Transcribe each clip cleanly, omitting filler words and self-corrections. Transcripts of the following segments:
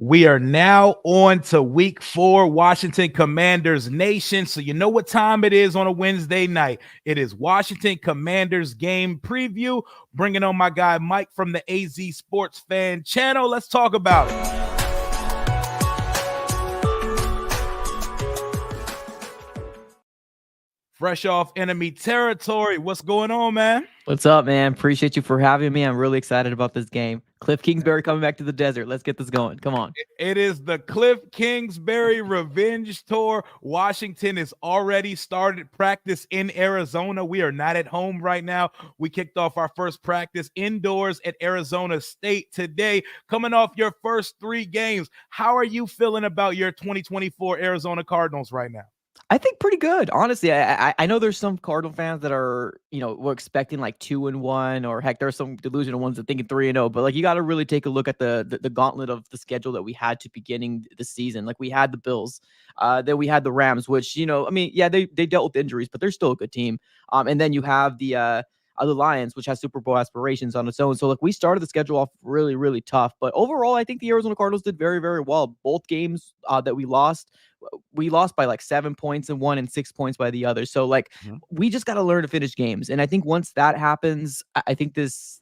We are now on to week 4, Washington Commanders Nation. So you know what time it is on a Wednesday night. It is Washington Commanders game preview. Bringing on my guy Mike from the AZ Sports Fan channel. Let's talk about it. Fresh off enemy territory. What's going on, man? What's up, man? Appreciate you for having me. I'm really excited about this game. Kliff Kingsbury coming back to the desert. Let's get this going. Come on. It is the Kliff Kingsbury Revenge Tour. Washington has already started practice in Arizona. We are not at home right now. We kicked off our first practice indoors at Arizona State today. Coming off your first 3 games, how are you feeling about your 2024 Arizona Cardinals right now? I think pretty good, honestly. I know there's some Cardinal fans that are, we're expecting like 2-1, or heck, there's some delusional ones that thinking 3-0. But like, you got to really take a look at the gauntlet of the schedule that we had to beginning the season. Like, we had the Bills, then we had the Rams, which they dealt with injuries, but they're still a good team. And then you have the Lions, which has Super Bowl aspirations on its own. So like, we started the schedule off really, really tough. But overall, I think the Arizona Cardinals did very, very well. Both games that we lost by like 7 points in one and 6 points by the other. So like, we just got to learn to finish games. And I think once that happens, I think it's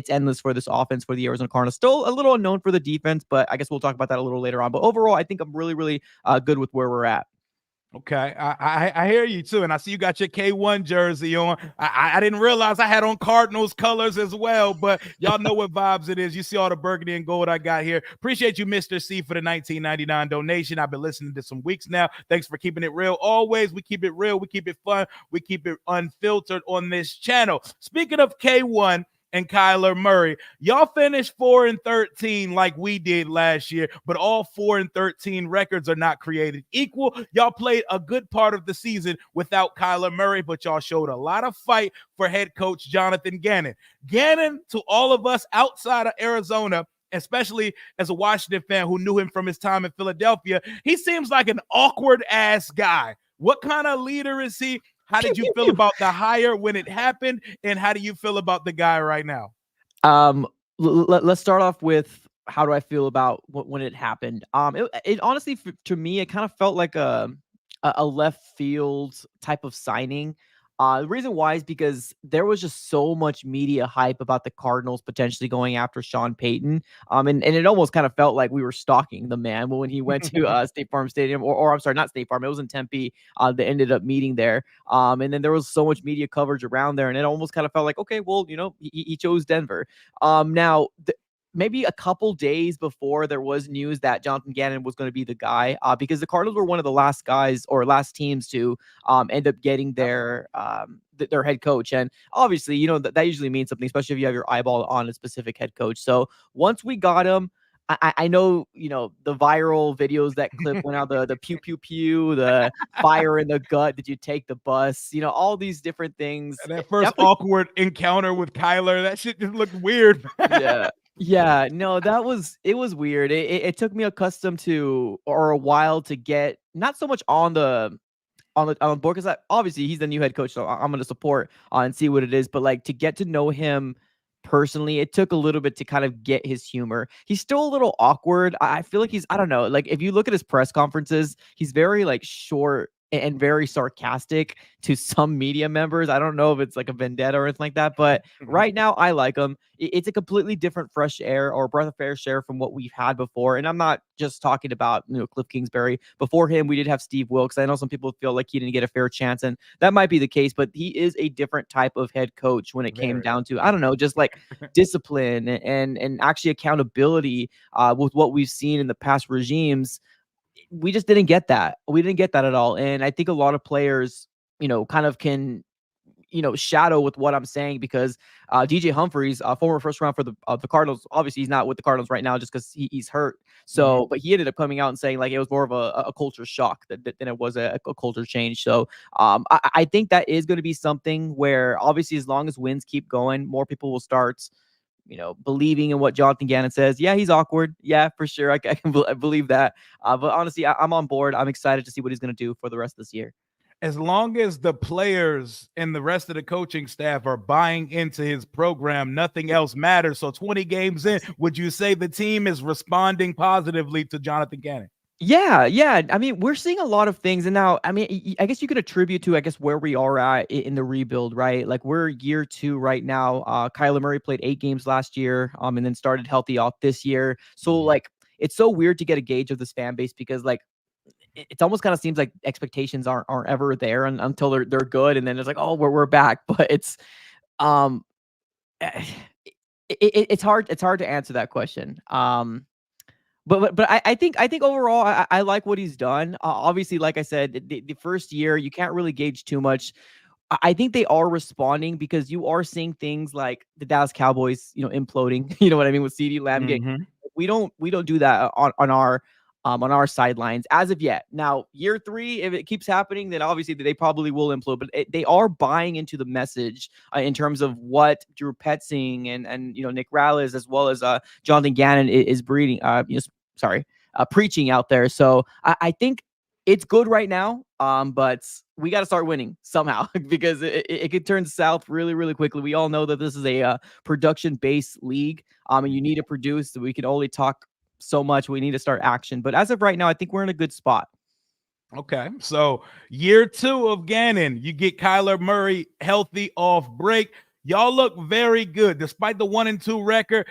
endless for this offense for the Arizona Cardinals. Still a little unknown for the defense, but I guess we'll talk about that a little later on. But overall, I think I'm really, really good with where we're at. Okay, I hear you too, and I see you got your K1 jersey on. I didn't realize I had on Cardinals colors as well, but y'all know what vibes it is. You see all the burgundy and gold I got here. Appreciate you, Mr. C, for the $19.99 donation. I've been listening to some weeks now. Thanks for keeping it real. Always, we keep it real, we keep it fun, we keep it unfiltered on this channel. Speaking of K1 and Kyler Murray, y'all finished 4-13 like we did last year, but all 4-13 records are not created equal. Y'all played a good part of the season without Kyler Murray, but y'all showed a lot of fight for head coach Jonathan Ganon. Ganon, to all of us outside of Arizona, especially as a Washington fan who knew him from his time in Philadelphia, he seems like an awkward ass guy. What kind of leader is he? How did you feel about the hire when it happened? And how do you feel about the guy right now? Let's start off with how do I feel about when it happened. It honestly, to me, it kind of felt like a left field type of signing. The reason why is because there was just so much media hype about the Cardinals potentially going after Sean Payton. And it almost kind of felt like we were stalking the man when he went to State Farm Stadium, or I'm sorry, not State Farm. It was in Tempe. They ended up meeting there. And then there was so much media coverage around there, and it almost kind of felt like, okay, well, he chose Denver. Now, maybe a couple days before, there was news that Jonathan Gannon was going to be the guy, because the Cardinals were one of the last guys or last teams to end up getting their head coach. And obviously, that usually means something, especially if you have your eyeball on a specific head coach. So once we got him, I know, the viral videos that clip went out, the pew, pew, pew, the fire in the gut. Did you take the bus? All these different things. And that first awkward encounter with Kyler, that shit just looked weird. Yeah, no, it was weird. It took me a while to get not so much on the board, because obviously he's the new head coach, so I'm going to support and see what it is. But like, to get to know him personally, it took a little bit to kind of get his humor. He's still a little awkward. I feel like I don't know, like, if you look at his press conferences, he's very like short and very sarcastic to some media members. I don't know if it's like a vendetta or anything like that, but right now I like him. It's a completely different fresh air, or breath of fresh air, from what we've had before. And I'm not just talking about, Kliff Kingsbury. Before him, we did have Steve Wilkes. I know some people feel like he didn't get a fair chance, and that might be the case, but he is a different type of head coach when it came down to, I don't know, just like discipline and actually accountability with what we've seen in the past regimes. We just didn't get that. We didn't get that at all. And I think a lot of players, kind of can, shadow with what I'm saying, because DJ Humphries, former first round for the Cardinals, obviously he's not with the Cardinals right now just because he's hurt. So, but he ended up coming out and saying like it was more of a culture shock than it was a culture change. So I think that is going to be something where, obviously, as long as wins keep going, more people will start believing in what Jonathan Gannon says. Yeah, he's awkward. Yeah, for sure. I can believe that. But honestly, I'm on board. I'm excited to see what he's going to do for the rest of this year. As long as the players and the rest of the coaching staff are buying into his program, nothing else matters. So 20 games in, would you say the team is responding positively to Jonathan Gannon? Yeah, yeah. I mean, we're seeing a lot of things, and now, I mean, I guess you could attribute to, I guess, where we are at in the rebuild, right? Like we're year 2 right now. Kyler Murray played 8 games last year, and then started healthy off this year. So like, it's so weird to get a gauge of this fan base because like it's almost kind of seems like expectations aren't ever there until they're good, and then it's like, oh, we're back. But it's um, it's hard to answer that question. But I think overall I like what he's done. Obviously, like I said, the first year you can't really gauge too much. I think they are responding because you are seeing things like the Dallas Cowboys, imploding. You know what I mean, with CeeDee Lamb getting. Mm-hmm. We don't do that on our sidelines as of yet. Now, year 3, if it keeps happening, then obviously they probably will implode. But they are buying into the message in terms of what Drew Petzing and Nick Rallis as well as Jonathan Gannon is breeding. Preaching out there. So I think it's good right now. But we got to start winning somehow because it could turn south really, really quickly. We all know that this is a production-based league. And you need to produce. So we can only talk so much. We need to start action. But as of right now, I think we're in a good spot. Okay, so year 2 of Gannon, you get Kyler Murray healthy off break. Y'all look very good despite the 1-2 record.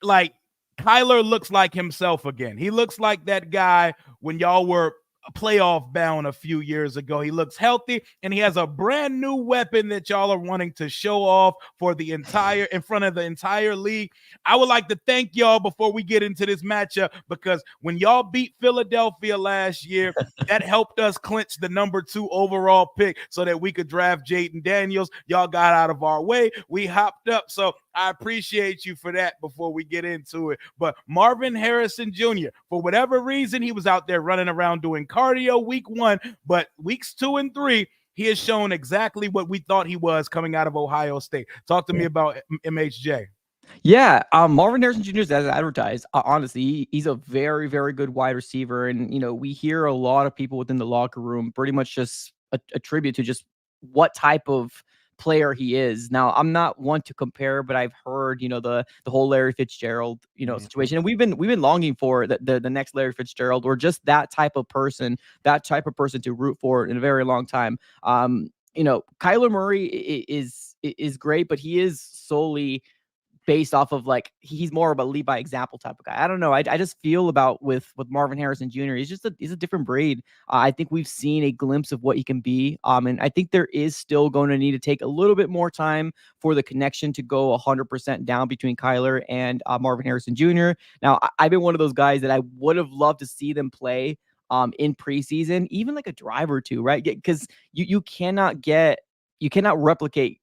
Like Kyler looks like himself again. He looks like that guy when y'all were playoff bound a few years ago. He looks healthy and he has a brand new weapon that y'all are wanting to show off for the entire in front of the entire league. I would like to thank y'all before we get into this matchup because when y'all beat Philadelphia last year, that helped us clinch the number 2 overall pick so that we could draft Jaden Daniels. Y'all got out of our way. We hopped up. So I appreciate you for that before we get into it. But Marvin Harrison Jr., for whatever reason, he was out there running around doing cardio week 1, but weeks 2 and 3, he has shown exactly what we thought he was coming out of Ohio State. Talk to me about MHJ. Yeah, Marvin Harrison Jr. is as advertised. Honestly, he's a very, very good wide receiver, and we hear a lot of people within the locker room pretty much just attribute to just what type of player he is. Now, I'm not one to compare, but I've heard the whole Larry Fitzgerald situation, and we've been longing for the next Larry Fitzgerald or just that type of person to root for in a very long time. Kyler Murray is great, but he is solely based off of like he's more of a lead by example type of guy. I don't know. I just feel about with Marvin Harrison Jr. He's a different breed. I think we've seen a glimpse of what he can be. And I think there is still going to need to take a little bit more time for the connection to go 100% down between Kyler and Marvin Harrison Jr. Now, I've been one of those guys that I would have loved to see them play in preseason, even like a drive or two, right? Because you cannot replicate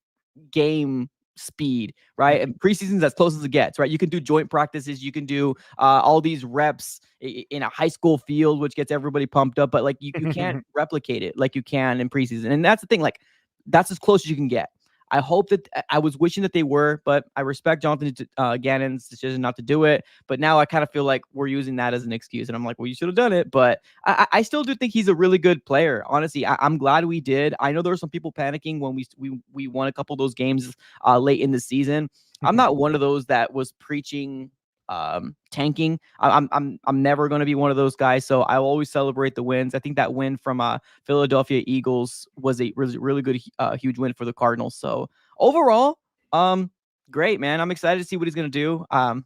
game speed, right? And preseason's as close as it gets, right? You can do joint practices, you can do all these reps in a high school field, which gets everybody pumped up, but like you can't replicate it like you can in preseason. And that's the thing, like that's as close as you can get. I hope that I was wishing that they were, but I respect Jonathan Gannon's decision not to do it. But now I kind of feel like we're using that as an excuse. And I'm like, well, you should have done it. But I still do think he's a really good player. Honestly, I'm glad we did. I know there were some people panicking when we won a couple of those games late in the season. I'm not one of those that was preaching tanking. I'm never going to be one of those guys, so I will always celebrate the wins. I think that win from Philadelphia Eagles was a really good huge win for the Cardinals. So overall, great, man. I'm excited to see what he's going to do.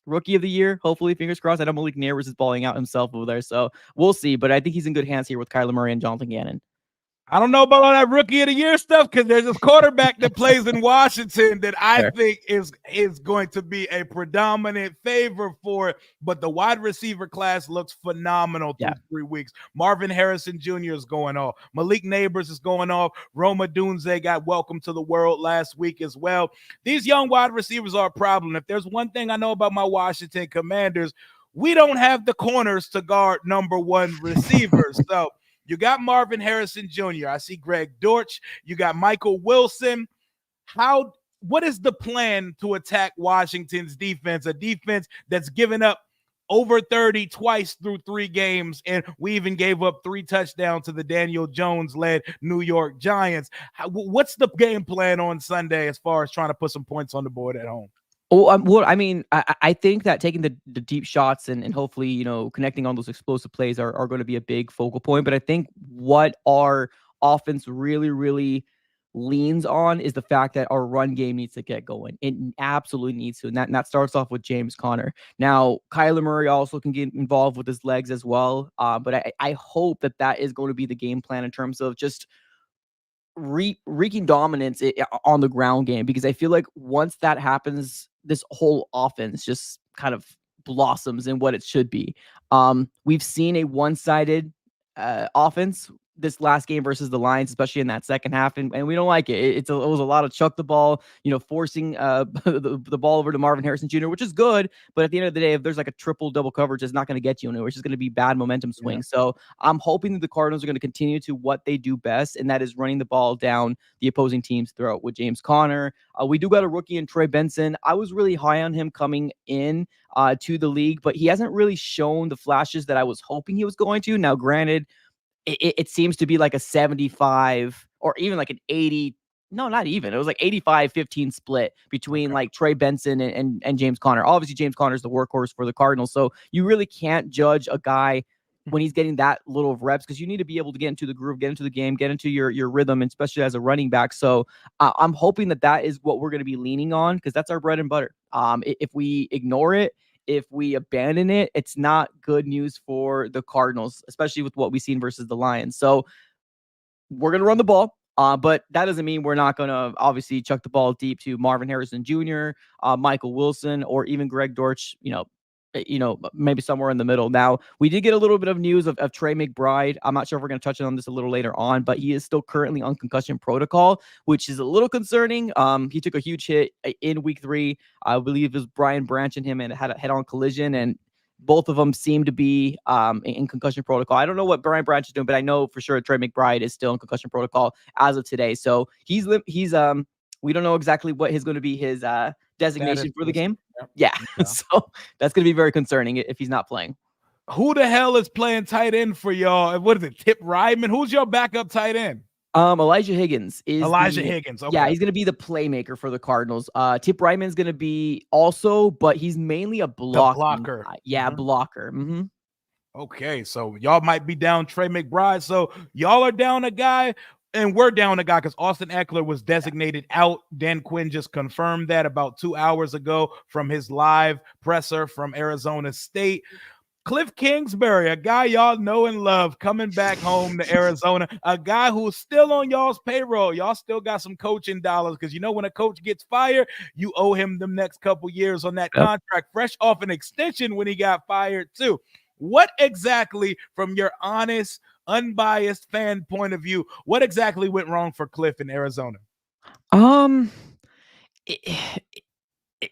Rookie of the year, hopefully, fingers crossed. I know Malik Neighbors is balling out himself over there, so we'll see, but I think he's in good hands here with Kyler Murray and Jonathan Gannon. I don't know about all that rookie of the year stuff because there's this quarterback that plays in Washington that I think is going to be a predominant favor for it. But the wide receiver class looks phenomenal through 3 weeks. Marvin Harrison Jr. is going off. Malik Neighbors is going off. Roma Dunze got welcome to the world last week as well. These young wide receivers are a problem. If there's one thing I know about my Washington Commanders, we don't have the corners to guard number 1 receivers. So you got Marvin Harrison Jr. I see Greg Dortch. You got Michael Wilson. What is the plan to attack Washington's defense? A defense that's given up over 30 twice through 3 games, and we even gave up 3 touchdowns to the Daniel Jones-led New York Giants. What's the game plan on Sunday as far as trying to put some points on the board at home? Oh, well, I mean, I think that taking the deep shots and hopefully, connecting on those explosive plays are going to be a big focal point. But I think what our offense really, really leans on is the fact that our run game needs to get going. It absolutely needs to. And that starts off with James Conner. Now, Kyler Murray also can get involved with his legs as well. But I hope that is going to be the game plan in terms of just wreaking dominance on the ground game, because I feel like once that happens, this whole offense just kind of blossoms in what it should be. We've seen a one-sided offense this last game versus the Lions, especially in that second half, and we don't like it. It was a lot of chuck the ball, forcing the ball over to Marvin Harrison Jr., which is good, but at the end of the day, if there's like a triple double coverage, it's not going to get you anywhere. It's just going to be bad momentum swings. Yeah. So I'm hoping that the Cardinals are going to continue to what they do best, and that is running the ball down the opposing team's throat with James Conner. We do got a rookie in Trey Benson. I was really high on him coming in to the league, but he hasn't really shown the flashes that I was hoping he was going to. Now, granted, it seems to be like a 75 or even like an 80. No, not even. It was like 85-15 split between like Trey Benson and James Conner. Obviously, James Conner is the workhorse for the Cardinals. So you really can't judge a guy when he's getting that little of reps, because you need to be able to get into the groove, get into the game, get into your rhythm, and especially as a running back. So I'm hoping that is what we're going to be leaning on, because that's our bread and butter. If we ignore it, if we abandon it, it's not good news for the Cardinals, especially with what we've seen versus the Lions. So we're going to run the ball, but that doesn't mean we're not going to obviously chuck the ball deep to Marvin Harrison Jr., Michael Wilson, or even Greg Dortch, maybe somewhere in the middle. Now, we did get a little bit of news of Trey McBride. I'm not sure if we're going to touch on this a little later on, but he is still currently on concussion protocol, which is a little concerning. He took a huge hit in week 3. I believe it was Brian Branch and him, and had a head-on collision, and both of them seem to be in concussion protocol. I don't know what Brian Branch is doing, but I know for sure Trey McBride is still in concussion protocol as of today. So he's we don't know exactly what is going to be his designation for the game. Yeah. So that's going to be very concerning if he's not playing. Who the hell is playing tight end for y'all? What is it? Tip Ryman? Who's your backup tight end? Elijah Higgins is Higgins. Okay. Yeah, he's going to be the playmaker for the Cardinals. Tip Ryman's going to be also, but he's mainly a blocker. Yeah, blocker. Mm-hmm. Okay, so y'all might be down Trey McBride. So y'all are down a guy, and we're down a guy because Austin Eckler was designated out. Dan Quinn just confirmed that about 2 hours ago from his live presser from Arizona State. Kliff Kingsbury, a guy y'all know and love, coming back home to Arizona, a guy who's still on y'all's payroll. Y'all still got some coaching dollars, because when a coach gets fired, you owe him the next couple years on that contract, fresh off an extension when he got fired too. What exactly, from your honest, unbiased fan point of view, what exactly went wrong for Kliff in Arizona?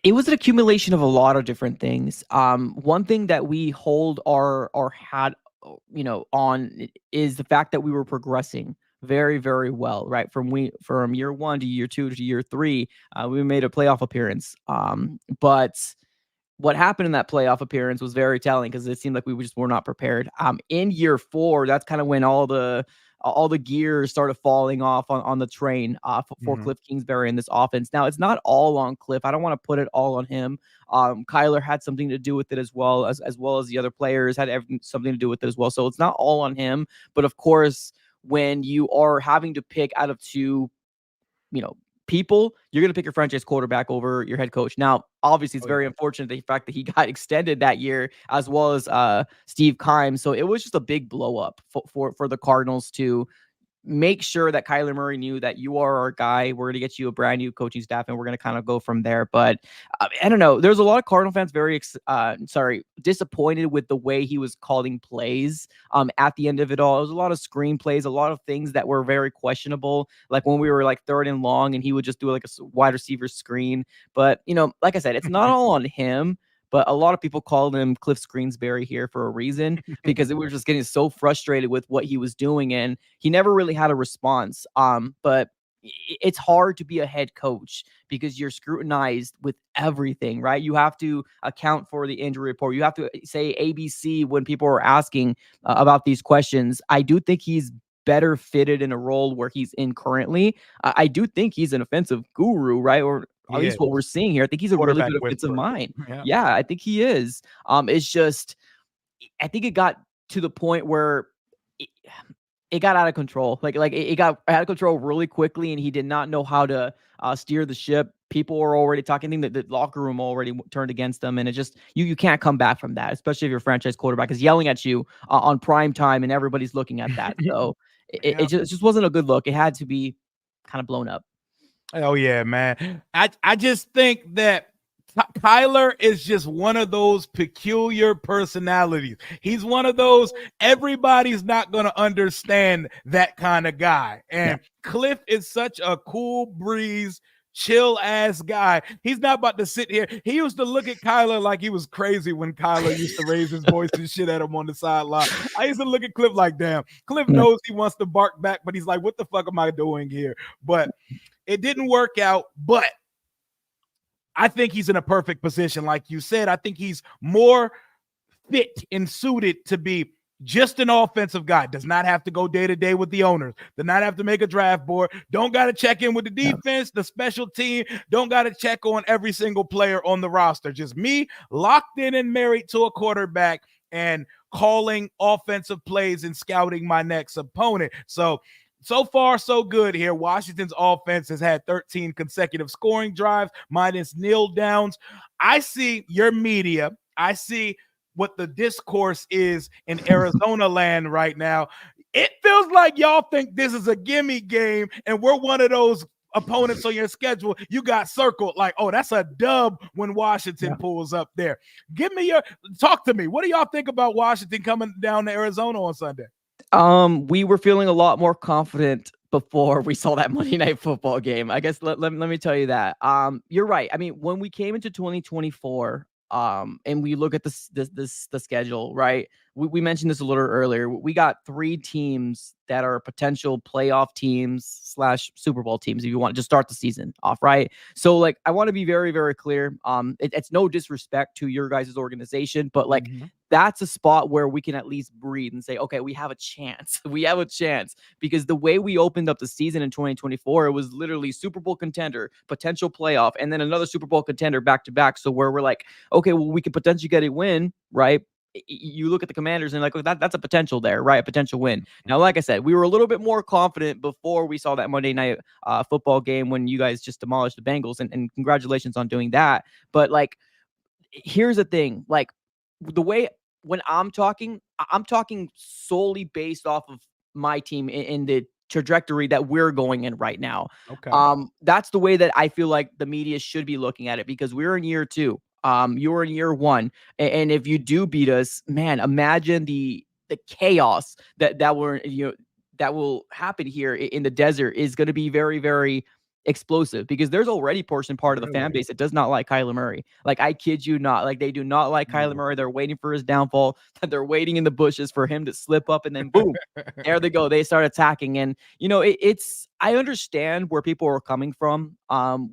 It was an accumulation of a lot of different things. One thing that we hold our hat, on is the fact that we were progressing very, very well, right? From year 1 to year 2 to year 3, we made a playoff appearance. But what happened in that playoff appearance was very telling, because it seemed like we were not prepared. In year 4, that's kind of when all the gears started falling off on the train for Kliff Kingsbury in this offense. Now, it's not all on Kliff. I don't want to put it all on him. Kyler had something to do with it as well as the other players had something to do with it as well. So it's not all on him. But of course, when you are having to pick out of 2, people, you're going to pick your franchise quarterback over your head coach. Now, obviously, it's very unfortunate the fact that he got extended that year, as well as Steve Keim. So it was just a big blow up for the Cardinals to make sure that Kyler Murray knew that you are our guy. We're going to get you a brand new coaching staff, and we're going to kind of go from there. But I don't know. There's a lot of Cardinal fans very disappointed with the way he was calling plays at the end of it all. It was a lot of screen plays, a lot of things that were very questionable. Like when we were like 3rd and long, and he would just do like a wide receiver screen. But, like I said, it's not all on him. But a lot of people called him Kliff Screensbury here for a reason, because we were just getting so frustrated with what he was doing, and he never really had a response. But it's hard to be a head coach because you're scrutinized with everything, right? You have to account for the injury report. You have to say ABC when people are asking about these questions. I do think he's better fitted in a role where he's in currently. I do think he's an offensive guru, right? Or at least what we're seeing here. I think he's a really good offensive mind. Yeah, I think he is. It's just, I think it got to the point where it got out of control. Like it got out of control really quickly, and he did not know how to steer the ship. People were already talking. I think that the locker room already turned against him, and it just you can't come back from that, especially if your franchise quarterback is yelling at you on prime time, and everybody's looking at that. So it just wasn't a good look. It had to be kind of blown up. Oh yeah, man. I just think that Kyler is just one of those peculiar personalities. He's one of those, everybody's not going to understand that kind of guy. And Kliff is such a cool breeze, chill ass guy. He's not about to sit here. He used to look at Kyler like he was crazy when Kyler used to raise his voice and shit at him on the sideline. I used to look at Kliff like, damn, Kliff knows he wants to bark back, but he's like, what the fuck am I doing here? But it didn't work out. But I think he's in a perfect position. Like you said, I think he's more fit and suited to be just an offensive guy. Does not have to go day to day with the owners. Does not have to make a draft board. Don't got to check in with the defense, the special team. Don't got to check on every single player on the roster. Just me locked in and married to a quarterback and calling offensive plays and scouting my next opponent. So far, so good here. Washington's offense has had 13 consecutive scoring drives, minus kneel downs. I see your media. I see what the discourse is in Arizona land right now. It feels like y'all think this is a gimme game, and we're one of those opponents on your schedule you got circled like, oh, that's a dub when Washington pulls up there. Talk to me. What do y'all think about Washington coming down to Arizona on Sunday? We were feeling a lot more confident before we saw that Monday Night Football game. I guess let me tell you that. You're right. I mean, when we came into 2024, and we look at the schedule, right? We mentioned this a little earlier. We got 3 teams that are potential playoff teams / Super Bowl teams, if you want to just start the season off, right? So, like, I want to be very, very clear. It's no disrespect to your guys' organization, but like, that's a spot where we can at least breathe and say, okay, we have a chance. We have a chance, because the way we opened up the season in 2024, it was literally Super Bowl contender, potential playoff, and then another Super Bowl contender back to back. So where we're like, okay, well, we could potentially get a win, right? You look at the Commanders and like, oh, that's a potential there, right? A potential win. Now, like I said, we were a little bit more confident before we saw that Monday Night Football game when you guys just demolished the Bengals, and congratulations on doing that. But like, here's the thing, like, the way when I'm talking solely based off of my team in the trajectory that we're going in right now. Okay. That's the way that I feel like the media should be looking at it, because we're in year 2. You're in year 1. And if you do beat us, man, imagine the chaos that will happen here in the desert is going to be very, very explosive, because there's already part of the fan base that does not like Kyler Murray. Like, I kid you not, like, they do not like Kyler Murray. They're waiting for his downfall. They're waiting in the bushes for him to slip up, and then boom, there they go. They start attacking. And I understand where people are coming from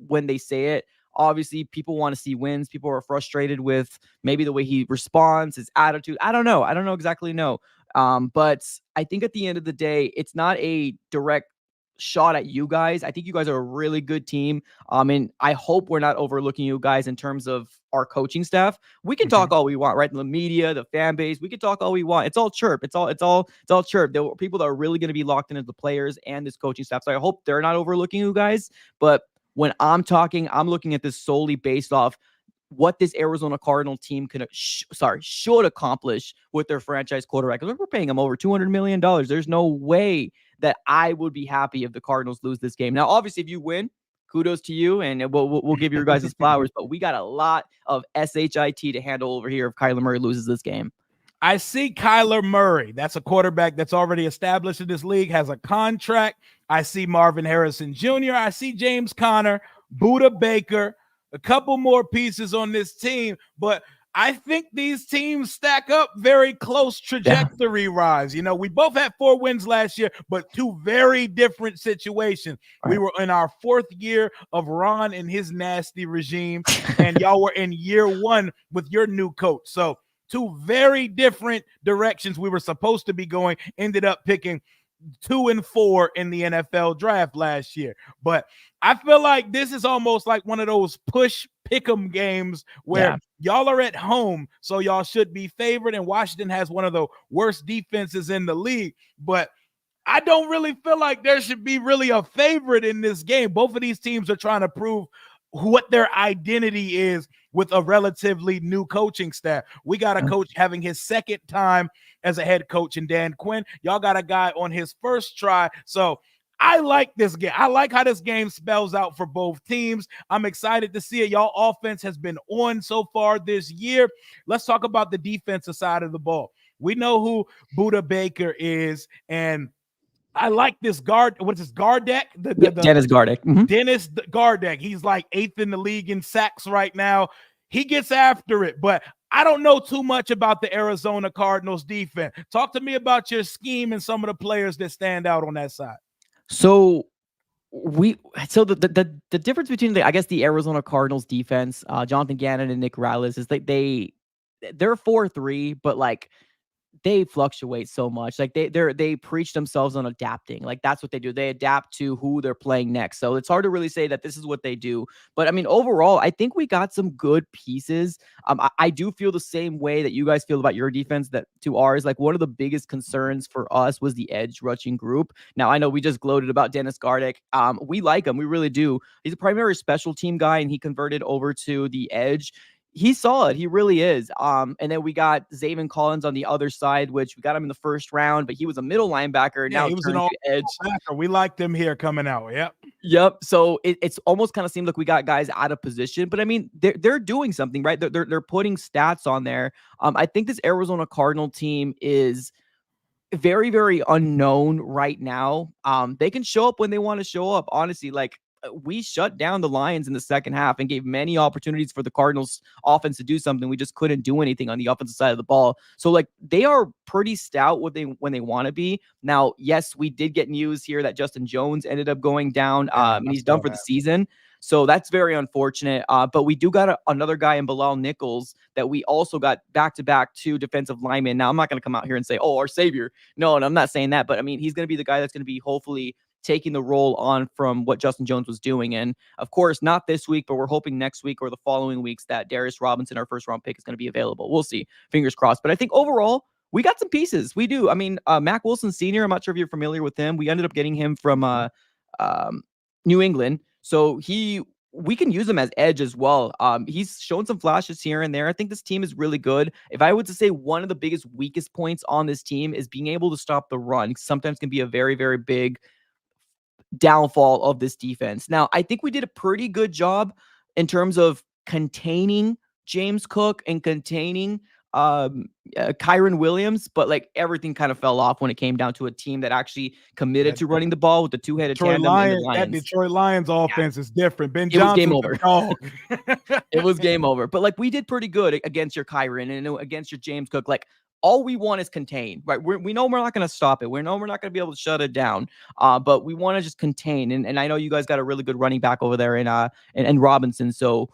when they say it. Obviously, people want to see wins. People are frustrated with maybe the way he responds, his attitude. I don't know exactly. But I think at the end of the day, it's not a direct shot at you guys. I think you guys are a really good team. And I hope we're not overlooking you guys in terms of our coaching staff. We can talk all we want, right? The media, the fan base, we can talk all we want. It's all chirp. It's all chirp. There are people that are really going to be locked into the players and this coaching staff. So I hope they're not overlooking you guys. But when I'm talking, I'm looking at this solely based off what this Arizona Cardinal team should accomplish with their franchise quarterback. Because we're paying them over $200 million. There's no way that I would be happy if the Cardinals lose this game. Now, obviously, if you win, kudos to you, and we'll give you guys his flowers. But we got a lot of shit to handle over here if Kyler Murray loses this game. I see Kyler Murray. That's a quarterback that's already established in this league, has a contract. I see Marvin Harrison Jr. I see James Conner, Budda Baker, a couple more pieces on this team. But I think these teams stack up very close Yeah. trajectory rise. You know, we both had 4 wins last year, but two very different situations. We Right. were in our 4th year of Ron and his nasty regime, and y'all were in year 1 with your new coach. So, two very different directions we were supposed to be going, ended up picking 2 and 4 in the NFL draft last year. But I feel like this is almost like one of those push pick'em games where Yeah. y'all are at home, so y'all should be favored. And Washington has one of the worst defenses in the league. But I don't really feel like there should be really a favorite in this game. Both of these teams are trying to prove what their identity is with a relatively new coaching staff. We got a coach having his 2nd time as a head coach in Dan Quinn. Y'all got a guy on his 1st try. So I like this game. I like how this game spells out for both teams. I'm excited to see it. Y'all offense has been on so far this year. Let's talk about the defensive side of the ball. We know who Buda Baker is, and I like this guard. What is this? Gardeck? Dennis Gardeck. Dennis Gardeck. He's like 8th in the league in sacks right now. He gets after it, but I don't know too much about the Arizona Cardinals defense. Talk to me about your scheme and some of the players that stand out on that side. So the difference between the Arizona Cardinals defense, Jonathan Gannon and Nick Rallis, is like they're 4-3, but like they fluctuate so much. Like they preach themselves on adapting. Like that's what they do. They adapt to who they're playing next. So it's hard to really say that this is what they do. But I mean, overall, I think we got some good pieces. I do feel the same way that you guys feel about your defense that to ours. Like one of the biggest concerns for us was the edge rushing group. Now I know we just gloated about Dennis Gardeck. We like him. We really do. He's a primary special team guy, and he converted over to the edge. He's solid. He really is. And then we got Zaven Collins on the other side, which we got him in the 1st round, but he was a middle linebacker. Yeah, now he was an edge. We liked him here coming out. Yep. So it's almost kind of seemed like we got guys out of position, but I mean, they're doing something, right? They're putting stats on there. I think this Arizona Cardinal team is very, very unknown right now. They can show up when they want to show up. Honestly, like we shut down the Lions in the 2nd half and gave many opportunities for the Cardinals offense to do something. We just couldn't do anything on the offensive side of the ball. So like they are pretty stout when they want to be. Now, yes, we did get news here that Justin Jones ended up going down and he's done for the season. So that's very unfortunate. But we do got another guy in Bilal Nichols that we also got back-to-back 2 defensive linemen. Now, I'm not going to come out here and say, oh, our savior. No, and I'm not saying that. But, I mean, he's going to be the guy that's going to be hopefully taking the role on from what Justin Jones was doing. And, of course, not this week, but we're hoping next week or the following weeks that Darius Robinson, our 1st-round pick, is going to be available. We'll see. Fingers crossed. But I think overall, we got some pieces. We do. I mean, Mac Wilson Sr., I'm not sure if you're familiar with him. We ended up getting him from New England. So we can use him as edge as well. He's shown some flashes here and there. I think this team is really good. If I were to say one of the biggest weakest points on this team is being able to stop the run, sometimes can be a very, very big downfall of this defense. Now, I think we did a pretty good job in terms of containing James Cook and containing Kyron Williams, but like everything kind of fell off when it came down to a team that actually committed to running the ball with the 2-headed tandem. That Detroit Lions offense is different. Ben Johnson's game over. It was game over. But like we did pretty good against your Kyron and against your James Cook. Like all we want is contain, right? We know we're not going to stop it. We know we're not going to be able to shut it down. But we want to just contain. And I know you guys got a really good running back over there in Robinson. So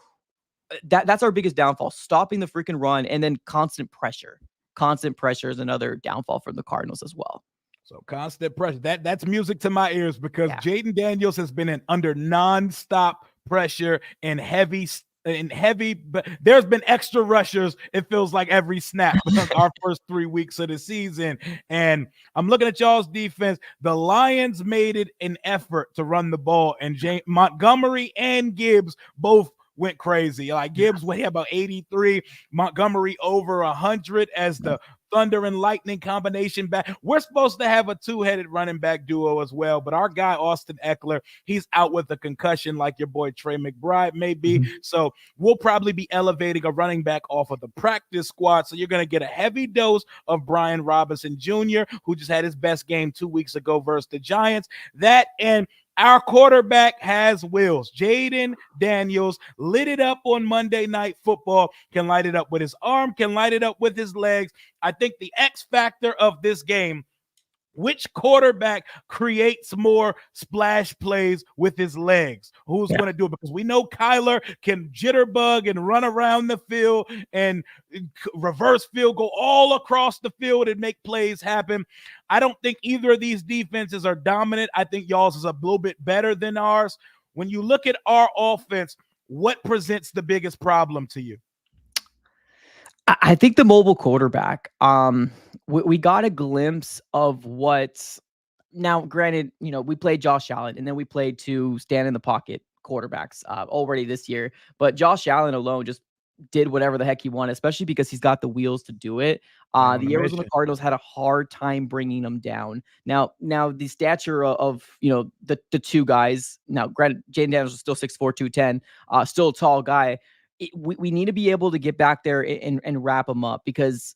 that's our biggest downfall, stopping the freaking run, and then constant pressure. Constant pressure is another downfall for the Cardinals as well. So constant pressure. That's music to my ears because Jaden Daniels has been under nonstop pressure and heavy, but there's been extra rushers. It feels like every snap our first 3 weeks of the season. And I'm looking at y'all's defense. The Lions made it an effort to run the ball, and Montgomery and Gibbs both went crazy. Like Gibbs went about 83, Montgomery over 100 as the thunder and lightning combination back. We're supposed to have a 2-headed running back duo as well, but our guy Austin Eckler, he's out with a concussion like your boy Trey McBride may be. So we'll probably be elevating a running back off of the practice squad. So you're going to get a heavy dose of Brian Robinson Jr., who just had his best game 2 weeks ago versus the Giants. That and Our quarterback has wheels. Jaden Daniels lit it up on Monday Night Football, can light it up with his arm, can light it up with his legs. I think the X factor of this game, which quarterback creates more splash plays with his legs? Who's going to do it? Because we know Kyler can jitterbug and run around the field and reverse field, go all across the field and make plays happen. I don't think either of these defenses are dominant. I think y'all's is a little bit better than ours. When you look at our offense, what presents the biggest problem to you? I think the mobile quarterback. We got a glimpse of what. Now, granted, we played Josh Allen, and then we played two stand in the pocket quarterbacks already this year. But Josh Allen alone just did whatever the heck he wanted, especially because he's got the wheels to do it. The Arizona Cardinals had a hard time bringing him down. Now the stature of the two guys. Now, granted, Jaden Daniels is still 6'4", 210, still a tall guy. We need to be able to get back there and wrap them up because,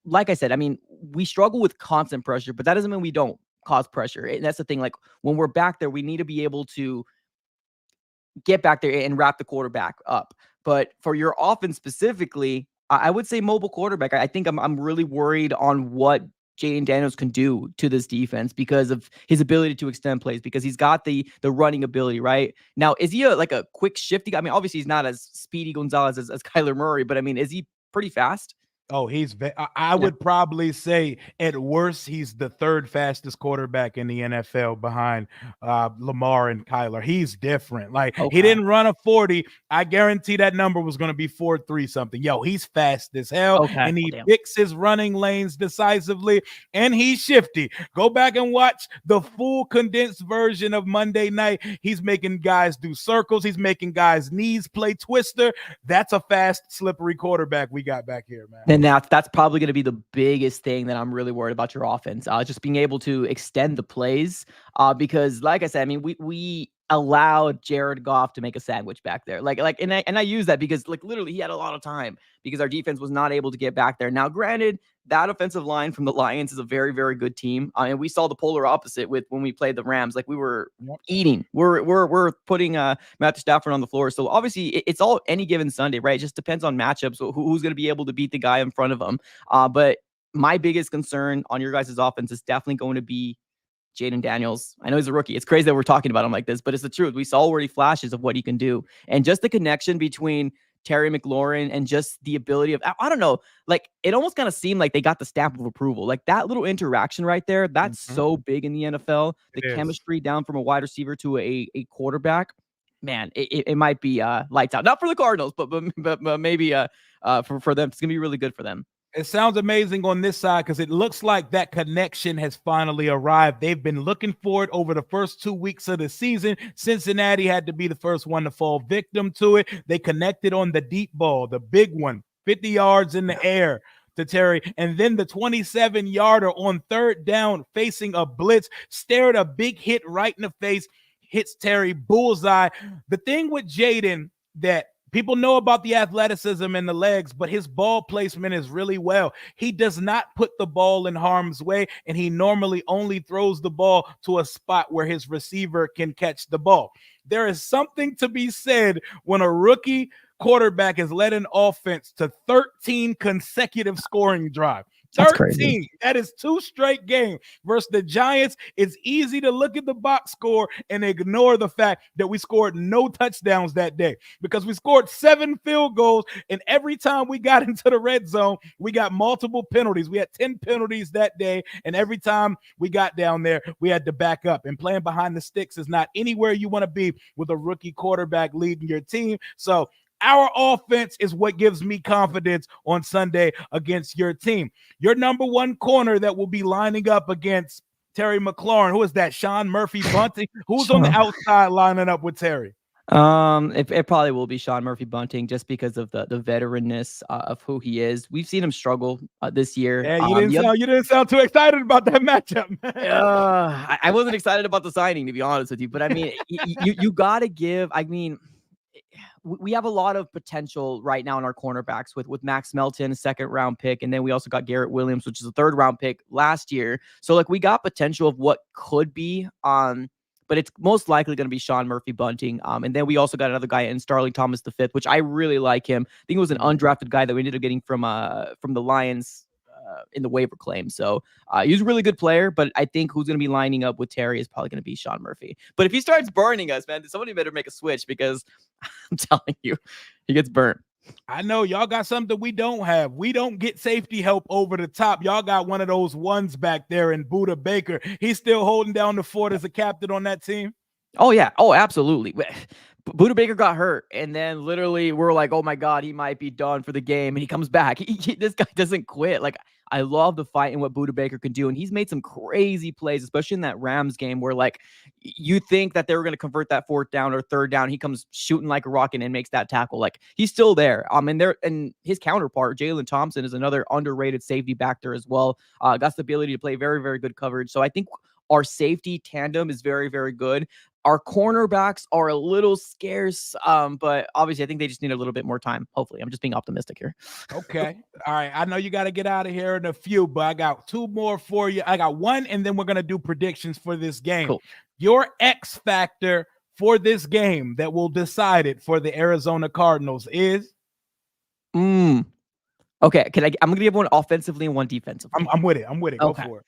like I said, I mean, we struggle with constant pressure, but that doesn't mean we don't cause pressure. And that's the thing. Like, when we're back there, we need to be able to get back there and wrap the quarterback up. But for your offense specifically, I would say mobile quarterback. I think I'm really worried on what Jaden Daniels can do to this defense because of his ability to extend plays, because he's got the running ability, right? Now, is he like a quick shifty guy? I mean, obviously he's not as Speedy Gonzalez as Kyler Murray, but I mean, is he pretty fast? Oh, I would probably say at worst, he's the third fastest quarterback in the NFL behind Lamar and Kyler. He's different. Like, he didn't run a 40. I guarantee that number was going to be 4.3 something. Yo, he's fast as hell. And he picks his running lanes decisively, and he's shifty. Go back and watch the full condensed version of Monday night. He's making guys do circles. He's making guys' knees play twister. That's a fast, slippery quarterback we got back here, man. And that's probably going to be the biggest thing that I'm really worried about your offense. Just being able to extend the plays. Because, like I said, I mean, we allowed Jared Goff to make a sandwich back there. And I use that because, like, literally he had a lot of time because our defense was not able to get back there. Now, granted, that offensive line from the Lions is a very, very good team. And we saw the polar opposite with when we played the Rams. Like, we were eating. We're putting Matthew Stafford on the floor. So obviously it's all any given Sunday, right? It just depends on matchups. Who's going to be able to beat the guy in front of them. But my biggest concern on your guys' offense is definitely going to be Jaden Daniels. I know he's a rookie. It's crazy that we're talking about him like this, but it's the truth. We saw already flashes of what he can do. And just the connection between Terry McLaurin and just the ability of, I don't know, like, it almost kind of seemed like they got the stamp of approval. Like, that little interaction right there, that's so big in the NFL. The chemistry down from a wide receiver to a quarterback, man, it might be lights out. Not for the Cardinals, but maybe for them. It's going to be really good for them. It sounds amazing on this side because it looks like that connection has finally arrived. They've been looking for it over the first 2 weeks of the season. Cincinnati had to be the first one to fall victim to it. They connected on the deep ball, the big one, 50 yards in the air to Terry. And then the 27-yarder on third down facing a blitz, stared a big hit right in the face, hits Terry bullseye. The thing with Jaden that people know about the athleticism and the legs, but his ball placement is really well. He does not put the ball in harm's way, and he normally only throws the ball to a spot where his receiver can catch the ball. There is something to be said when a rookie quarterback has led an offense to 13 consecutive scoring drives. 13. That is 2 straight games versus the Giants. It's easy to look at the box score and ignore the fact that we scored no touchdowns that day because we scored 7 field goals, and every time we got into the red zone, we got multiple penalties. We had 10 penalties that day, and every time we got down there, we had to back up. And playing behind the sticks is not anywhere you want to be with a rookie quarterback leading your team. So our offense is what gives me confidence on Sunday against your team. Your number one corner that will be lining up against Terry McLaurin. Who is that? Sean Murphy Bunting? Who's on the outside lining up with Terry? It probably will be Sean Murphy Bunting just because of the veteranness of who he is. We've seen him struggle this year. Yeah, you didn't sound too excited about that matchup. I wasn't excited about the signing, to be honest with you. But I mean, you got to give. I mean, we have a lot of potential right now in our cornerbacks with Max Melton, a 2nd-round pick, and then we also got Garrett Williams, which is a 3rd-round pick last year. So, like, we got potential of what could be. But but it's most likely going to be Sean Murphy Bunting. And then we also got another guy in Starling Thomas V, which I really like him. I think it was an undrafted guy that we ended up getting from the Lions in the waiver claim. So he's a really good player, but I think who's going to be lining up with Terry is probably going to be Sean Murphy. But if he starts burning us, man, somebody better make a switch, because I'm telling you, he gets burnt. I know y'all got something we don't have. We don't get safety help over the top. Y'all got one of those ones back there in Buda Baker. He's still holding down the fort as a captain on that team. Oh, yeah. Oh, absolutely. Buda Baker got hurt, and then literally we're like, oh my God, he might be done for the game, and he comes back. This guy doesn't quit. Like, I love the fight and what Buda Baker can do, and he's made some crazy plays, especially in that Rams game where, like, you think that they were going to convert that 4th down or 3rd down. He comes shooting like a rocket and makes that tackle. Like, he's still there. And his counterpart, Jalen Thompson, is another underrated safety back there as well. Got the ability to play very, very good coverage. So I think our safety tandem is very, very good. Our cornerbacks are a little scarce, but obviously I think they just need a little bit more time. Hopefully, I'm just being optimistic here. Okay. All right. I know you got to get out of here in a few, but I got 2 more for you. I got 1, and then we're going to do predictions for this game. Cool. Your X factor for this game that will decide it for the Arizona Cardinals is? Okay. I'm going to give one offensively and one defensively. I'm with it. Okay. Go for it.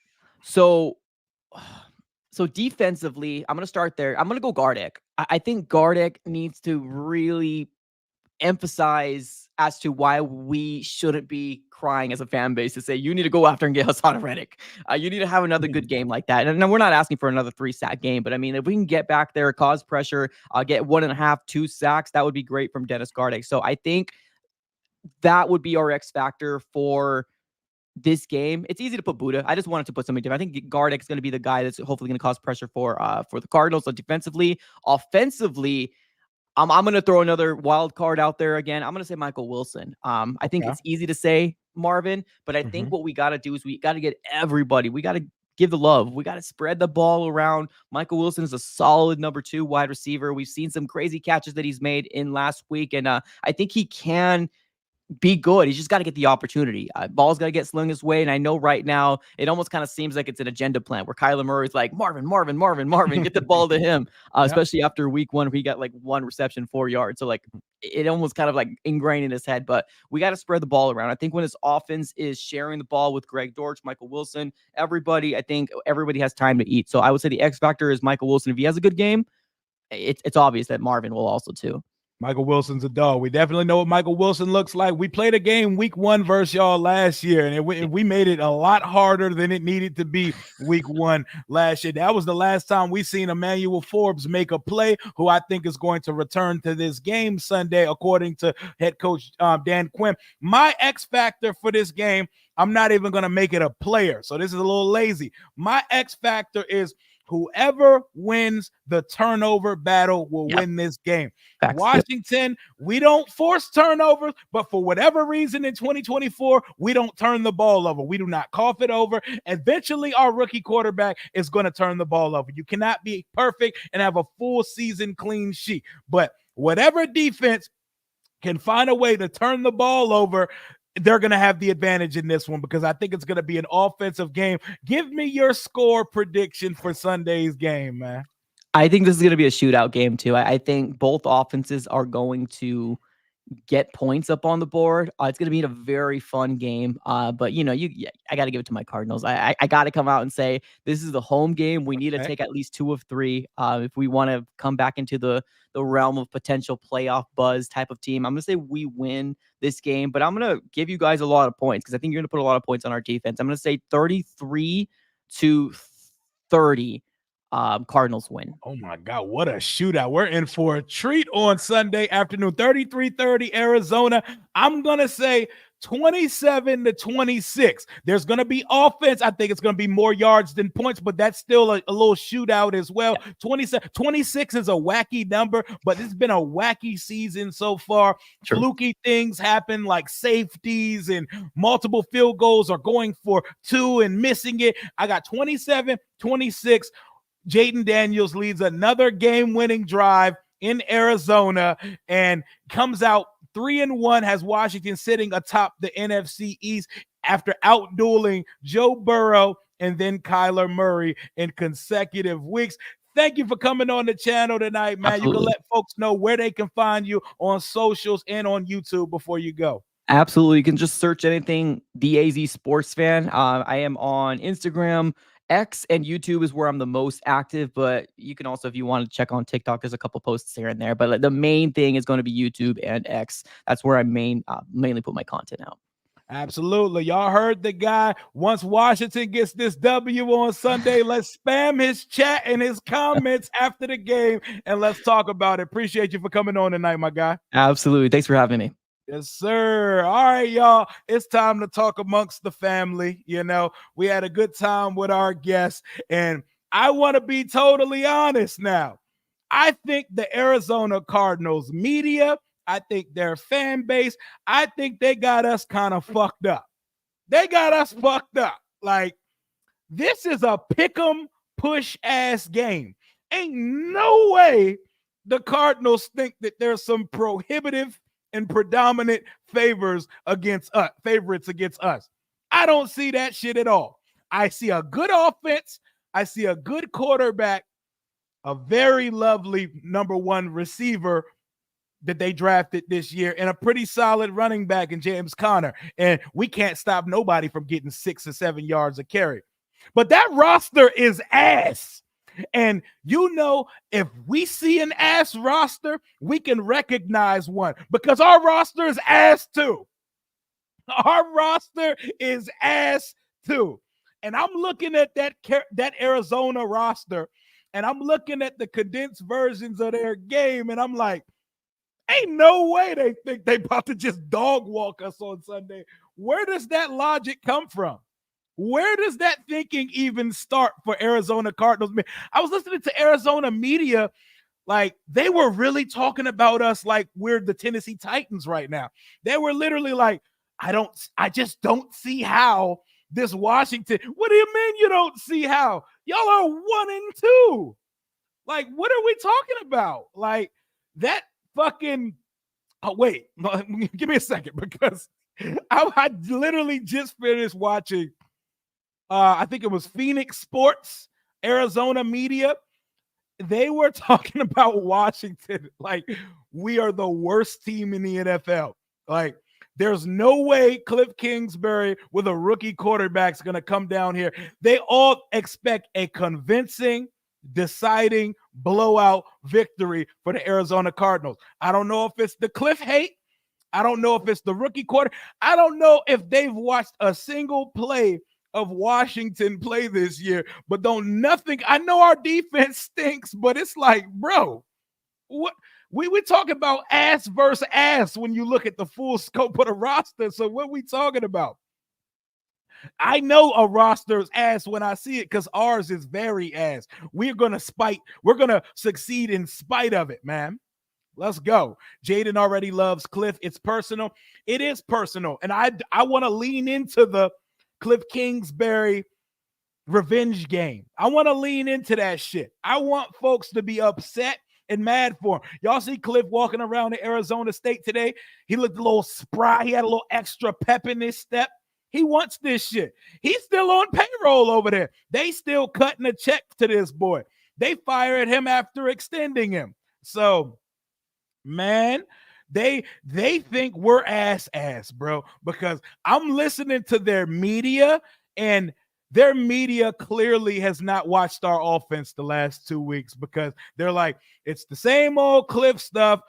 So defensively, I'm going to start there. I'm going to go Gardeck. I think Gardeck needs to really emphasize as to why we shouldn't be crying as a fan base to say, you need to go after and get Hassan Reddick. You need to have another good game like that. And we're not asking for another 3-sack game, but I mean, if we can get back there, cause pressure, get 1.5, 2 sacks, that would be great from Dennis Gardeck. So I think that would be our X factor for this game. It's easy to put Buda. I just wanted to put something different. I think Gardeck is going to be the guy that's hopefully going to cause pressure for the Cardinals. So defensively, offensively, I'm going to throw another wild card out there again. I'm going to say Michael Wilson. I think it's easy to say Marvin, but I think what we got to do is we got to get everybody. We got to give the love. We got to spread the ball around. Michael Wilson is a solid number 2 wide receiver. We've seen some crazy catches that he's made in last week, and I think he can be good. He's just got to get the opportunity. Ball's got to get slung his way. And I know right now it almost kind of seems like it's an agenda plan where Kyler Murray's like, Marvin, get the ball to him. Especially after week 1, where he got like 1 reception, 4 yards. So like it almost kind of like ingrained in his head, but we got to spread the ball around. I think when his offense is sharing the ball with Greg Dortch, Michael Wilson, I think everybody has time to eat. So I would say the X factor is Michael Wilson. If he has a good game, it's obvious that Marvin will also too. Michael Wilson's a dog. We definitely know what Michael Wilson looks like. We played a game week 1 versus y'all last year, and we made it a lot harder than it needed to be week 1 last year. That was the last time we seen Emmanuel Forbes make a play, who I think is going to return to this game Sunday, according to head coach Dan Quinn. My X factor for this game, I'm not even going to make it a player, so this is a little lazy. My X factor is whoever wins the turnover battle will win this game. Facts. Washington, we don't force turnovers, but for whatever reason in 2024, we don't turn the ball over. We do not cough it over. Eventually, our rookie quarterback is going to turn the ball over. You cannot be perfect and have a full season clean sheet, but whatever defense can find a way to turn the ball over, they're going to have the advantage in this one, because I think it's going to be an offensive game. Give me your score prediction for Sunday's game, man. I think this is going to be a shootout game too. I think both offenses are going to get points up on the board. It's going to be a very fun game. But I got to give it to my Cardinals. I got to come out and say this is the home game. We need to take at least 2 of 3 if we want to come back into the realm of potential playoff buzz type of team. I'm going to say we win this game, but I'm going to give you guys a lot of points because I think you're going to put a lot of points on our defense. I'm going to say 33-30. Cardinals win. Oh my God, what a shootout. We're in for a treat on Sunday afternoon. 33-30 Arizona. I'm going to say 27-26. There's going to be offense. I think it's going to be more yards than points, but that's still a little shootout as well. 26 is a wacky number, but it's been a wacky season so far. True. Fluky things happen like safeties and multiple field goals are going for 2 and missing it. I got 27-26. Jaden Daniels leads another game-winning drive in Arizona and comes out 3-1, has Washington sitting atop the NFC East after outdueling Joe Burrow and then Kyler Murray in consecutive weeks. thank you for coming on the channel tonight, man. You can Absolutely. let folks know where they can find you on socials and on YouTube before you go. Absolutely. You can just search anything DAZ Sports Fan. I am on Instagram, X, and YouTube is where I'm the most active. But you can also, if you want to check on TikTok, there's a couple posts here and there. But like, the main thing is going to be YouTube and X. That's where I mainly put my content out. Absolutely. Y'all heard the guy. Once Washington gets this W on Sunday, let's spam his chat and his comments after the game, and let's talk about it. Appreciate you for coming on tonight, my guy. Absolutely. Thanks for having me. Yes, sir. All right, y'all. It's time to talk amongst the family. You know, we had a good time with our guests, and I want to be totally honest now. I think the Arizona Cardinals media, I think their fan base, I think they got us kind of fucked up. They got us fucked up. Like, this is a pick 'em push ass game. Ain't no way the Cardinals think that there's some prohibitive and predominant favorites against us. I don't see that shit at all. I see a good offense. I see a good quarterback, a very lovely number one receiver that they drafted this year, and a pretty solid running back in James Conner. And we can't stop nobody from getting 6 or 7 yards of carry. But that roster is ass. And you know, if we see an ass roster, we can recognize one because our roster is ass too. Our roster is ass too. And I'm looking at that Arizona roster, and I'm looking at the condensed versions of their game, and I'm like, ain't no way they think they about to just dog walk us on Sunday. Where does that logic come from? Where does that thinking even start for Arizona Cardinals? I was listening to Arizona media, like they were really talking about us like we're the Tennessee Titans right now. They were literally like, I just don't see how this Washington. What do you mean you don't see how? Y'all are 1-2. Like, what are we talking about? Like that fucking. Oh, wait, give me a second because I literally just finished watching. I think it was Phoenix Sports, Arizona media. They were talking about Washington like we are the worst team in the NFL. Like, there's no way Kliff Kingsbury with a rookie quarterback is going to come down here. They all expect a convincing, deciding blowout victory for the Arizona Cardinals. I don't know if it's the Kliff hate. I don't know if it's the rookie quarter. I don't know if they've watched a single play of Washington play this year, but don't nothing. I know our defense stinks, but it's like, bro, what we talk about ass versus ass when you look at the full scope of the roster. So what we talking about? I know a roster's ass when I see it because ours is very ass. We're gonna succeed in spite of it, man. Let's go. Jaden already loves Kliff. It's personal. It is personal, and I want to lean into the Kliff Kingsbury revenge game. I want to lean into that shit. I want folks to be upset and mad for him. Y'all see Kliff walking around in Arizona State today? He looked a little spry. He had a little extra pep in his step. He wants this shit. He's still on payroll over there. They still cutting a check to this boy. They fired him after extending him. So, man, they think we're ass, bro, because I'm listening to their media, and their media clearly has not watched our offense the last 2 weeks because they're like, it's the same old Kliff stuff.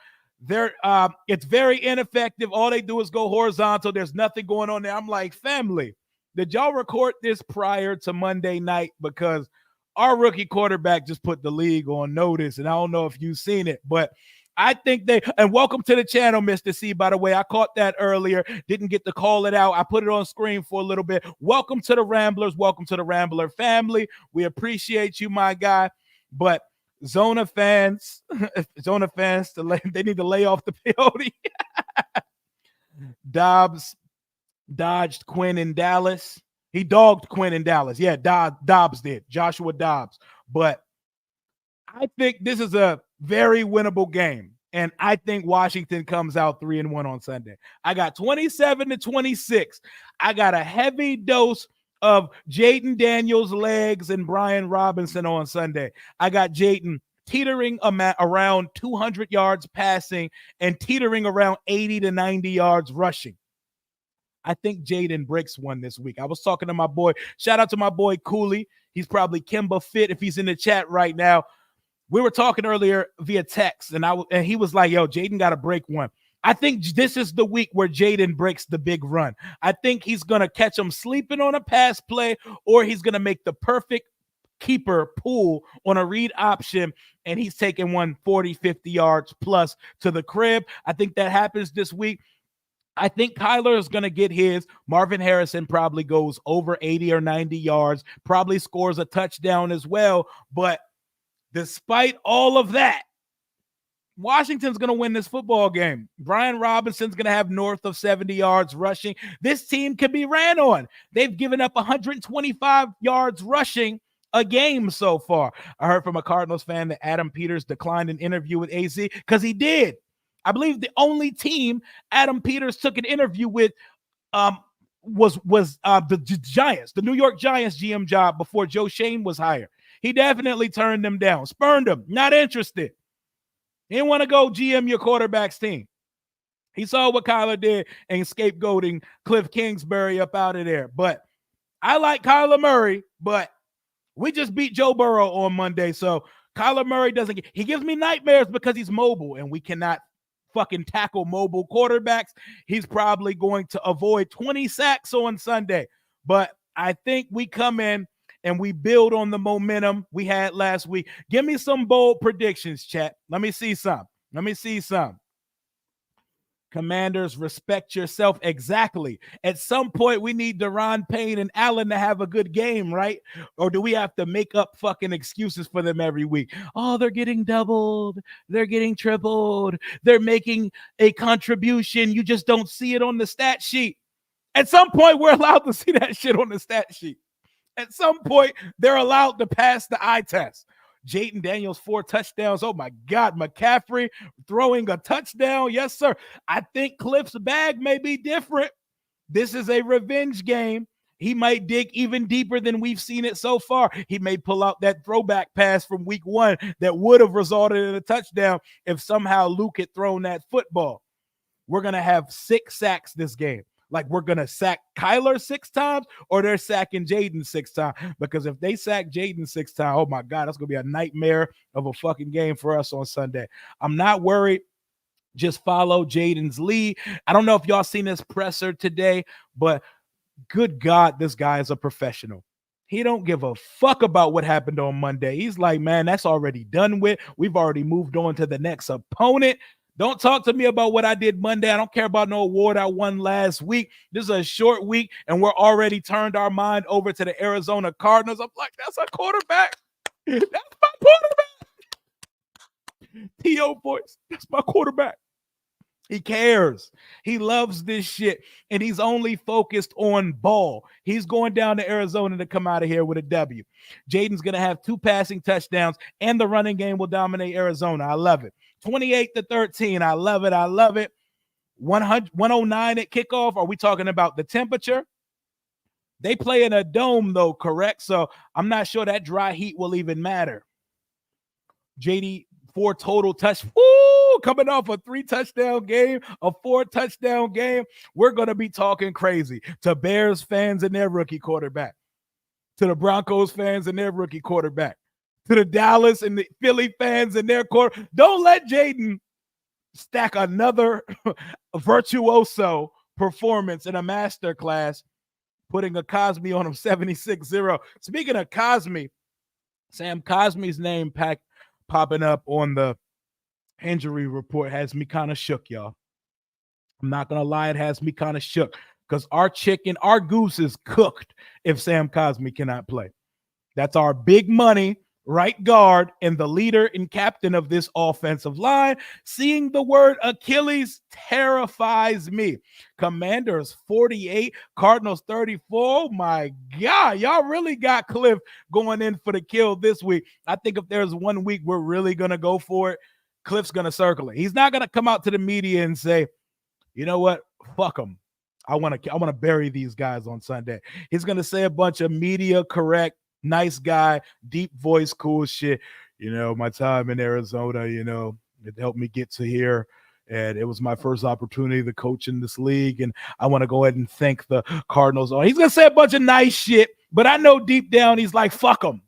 It's very ineffective. All they do is go horizontal. There's nothing going on there. I'm like, family, did y'all record this prior to Monday night? Because our rookie quarterback just put the league on notice, and I don't know if you've seen it, but I think and welcome to the channel, Mr. C, by the way. I caught that earlier. Didn't get to call it out. I put it on screen for a little bit. Welcome to the Ramblers. Welcome to the Rambler family. We appreciate you, my guy. But Zona fans, they need to lay off the peyote. Dobbs dodged Quinn in Dallas. He dogged Quinn in Dallas. Yeah, Dobbs did. Joshua Dobbs. But I think this is a very winnable game. And I think Washington comes out 3-1 on Sunday. I got 27-26. I got a heavy dose of Jaden Daniels' legs and Brian Robinson on Sunday. I got Jaden teetering around 200 yards passing and teetering around 80 to 90 yards rushing. I think Jaden breaks one this week. I was talking to my boy. Shout out to my boy Cooley. He's probably Kimba fit if he's in the chat right now. We were talking earlier via text, and he was like, "Yo, Jaden got to break one." I think this is the week where Jaden breaks the big run. I think he's gonna catch him sleeping on a pass play, or he's gonna make the perfect keeper pull on a read option, and he's taking one 40, 50 yards plus to the crib. I think that happens this week. I think Kyler is going to get his. Marvin Harrison probably goes over 80 or 90 yards, probably scores a touchdown as well. But despite all of that, Washington's going to win this football game. Brian Robinson's going to have north of 70 yards rushing. This team can be ran on. They've given up 125 yards rushing a game so far. I heard from a Cardinals fan that Adam Peters declined an interview with AZ because he did. I believe the only team Adam Peters took an interview with was the Giants, the New York Giants GM job before Joe Shane was hired. He definitely turned them down, spurned them, not interested. He didn't want to go GM your quarterback's team. He saw what Kyler did and scapegoating Kliff Kingsbury up out of there. But I like Kyler Murray, but we just beat Joe Burrow on Monday. So Kyler Murray he gives me nightmares because he's mobile, and we cannot fucking tackle mobile quarterbacks. He's probably going to avoid 20 sacks on Sunday. But I think we come in and we build on the momentum we had last week. Give me some bold predictions, chat. Let me see some. Commanders, respect yourself. Exactly. At some point, we need Deron Payne and Allen to have a good game, right? Or do we have to make up fucking excuses for them every week? Oh, they're getting doubled. They're getting tripled. They're making a contribution. You just don't see it on the stat sheet. At some point, we're allowed to see that shit on the stat sheet. At some point, they're allowed to pass the eye test. Jaden Daniels, 4 touchdowns. Oh, my God. McCaffrey throwing a touchdown. Yes, sir. I think Kliff's bag may be different. This is a revenge game. He might dig even deeper than we've seen it so far. He may pull out that throwback pass from week 1 that would have resulted in a touchdown if somehow Luke had thrown that football. We're going to have 6 sacks this game. Like, we're going to sack Kyler 6 times, or they're sacking Jaden 6 times. Because if they sack Jaden 6 times, oh, my God, that's going to be a nightmare of a fucking game for us on Sunday. I'm not worried. Just follow Jaden's lead. I don't know if y'all seen this presser today, but good God, this guy is a professional. He don't give a fuck about what happened on Monday. He's like, man, that's already done with. We've already moved on to the next opponent. Don't talk to me about what I did Monday. I don't care about no award I won last week. This is a short week, and we're already turned our mind over to the Arizona Cardinals. I'm like, that's a quarterback. That's my quarterback. T.O. voice. That's my quarterback. He cares. He loves this shit, and he's only focused on ball. He's going down to Arizona to come out of here with a W. Jaden's going to have 2 passing touchdowns, and the running game will dominate Arizona. I love it. 28-13. I love it. 109 at kickoff. Are we talking about the temperature? They play in a dome, though, correct? So I'm not sure that dry heat will even matter. JD, 4 total touch. Ooh, coming off a 3-touchdown game, a 4-touchdown game. We're going to be talking crazy to Bears fans and their rookie quarterback, to the Broncos fans and their rookie quarterback, to the Dallas and the Philly fans and their quarter. Don't let Jaden stack another virtuoso performance in a master class, putting a Cosme on him 76-0. Speaking of Cosme, Sam Cosme's name popping up on the injury report has me kind of shook, y'all. I'm not going to lie, it has me kind of shook because our goose is cooked if Sam Cosme cannot play. That's our big money right guard and the leader and captain of this offensive line. Seeing the word Achilles terrifies me. Commanders 48, Cardinals 34. Oh my God, y'all really got Kliff going in for the kill this week. I think if there's one week we're really going to go for it, Kliff's going to circle it. He's not going to come out to the media and say, you know what, fuck him. I want to bury these guys on Sunday. He's going to say a bunch of media correct, nice guy, deep voice, cool shit. My time in Arizona, it helped me get to here. And it was my first opportunity to coach in this league. And I want to go ahead and thank the Cardinals. He's going to say a bunch of nice shit, but I know deep down he's like, fuck them.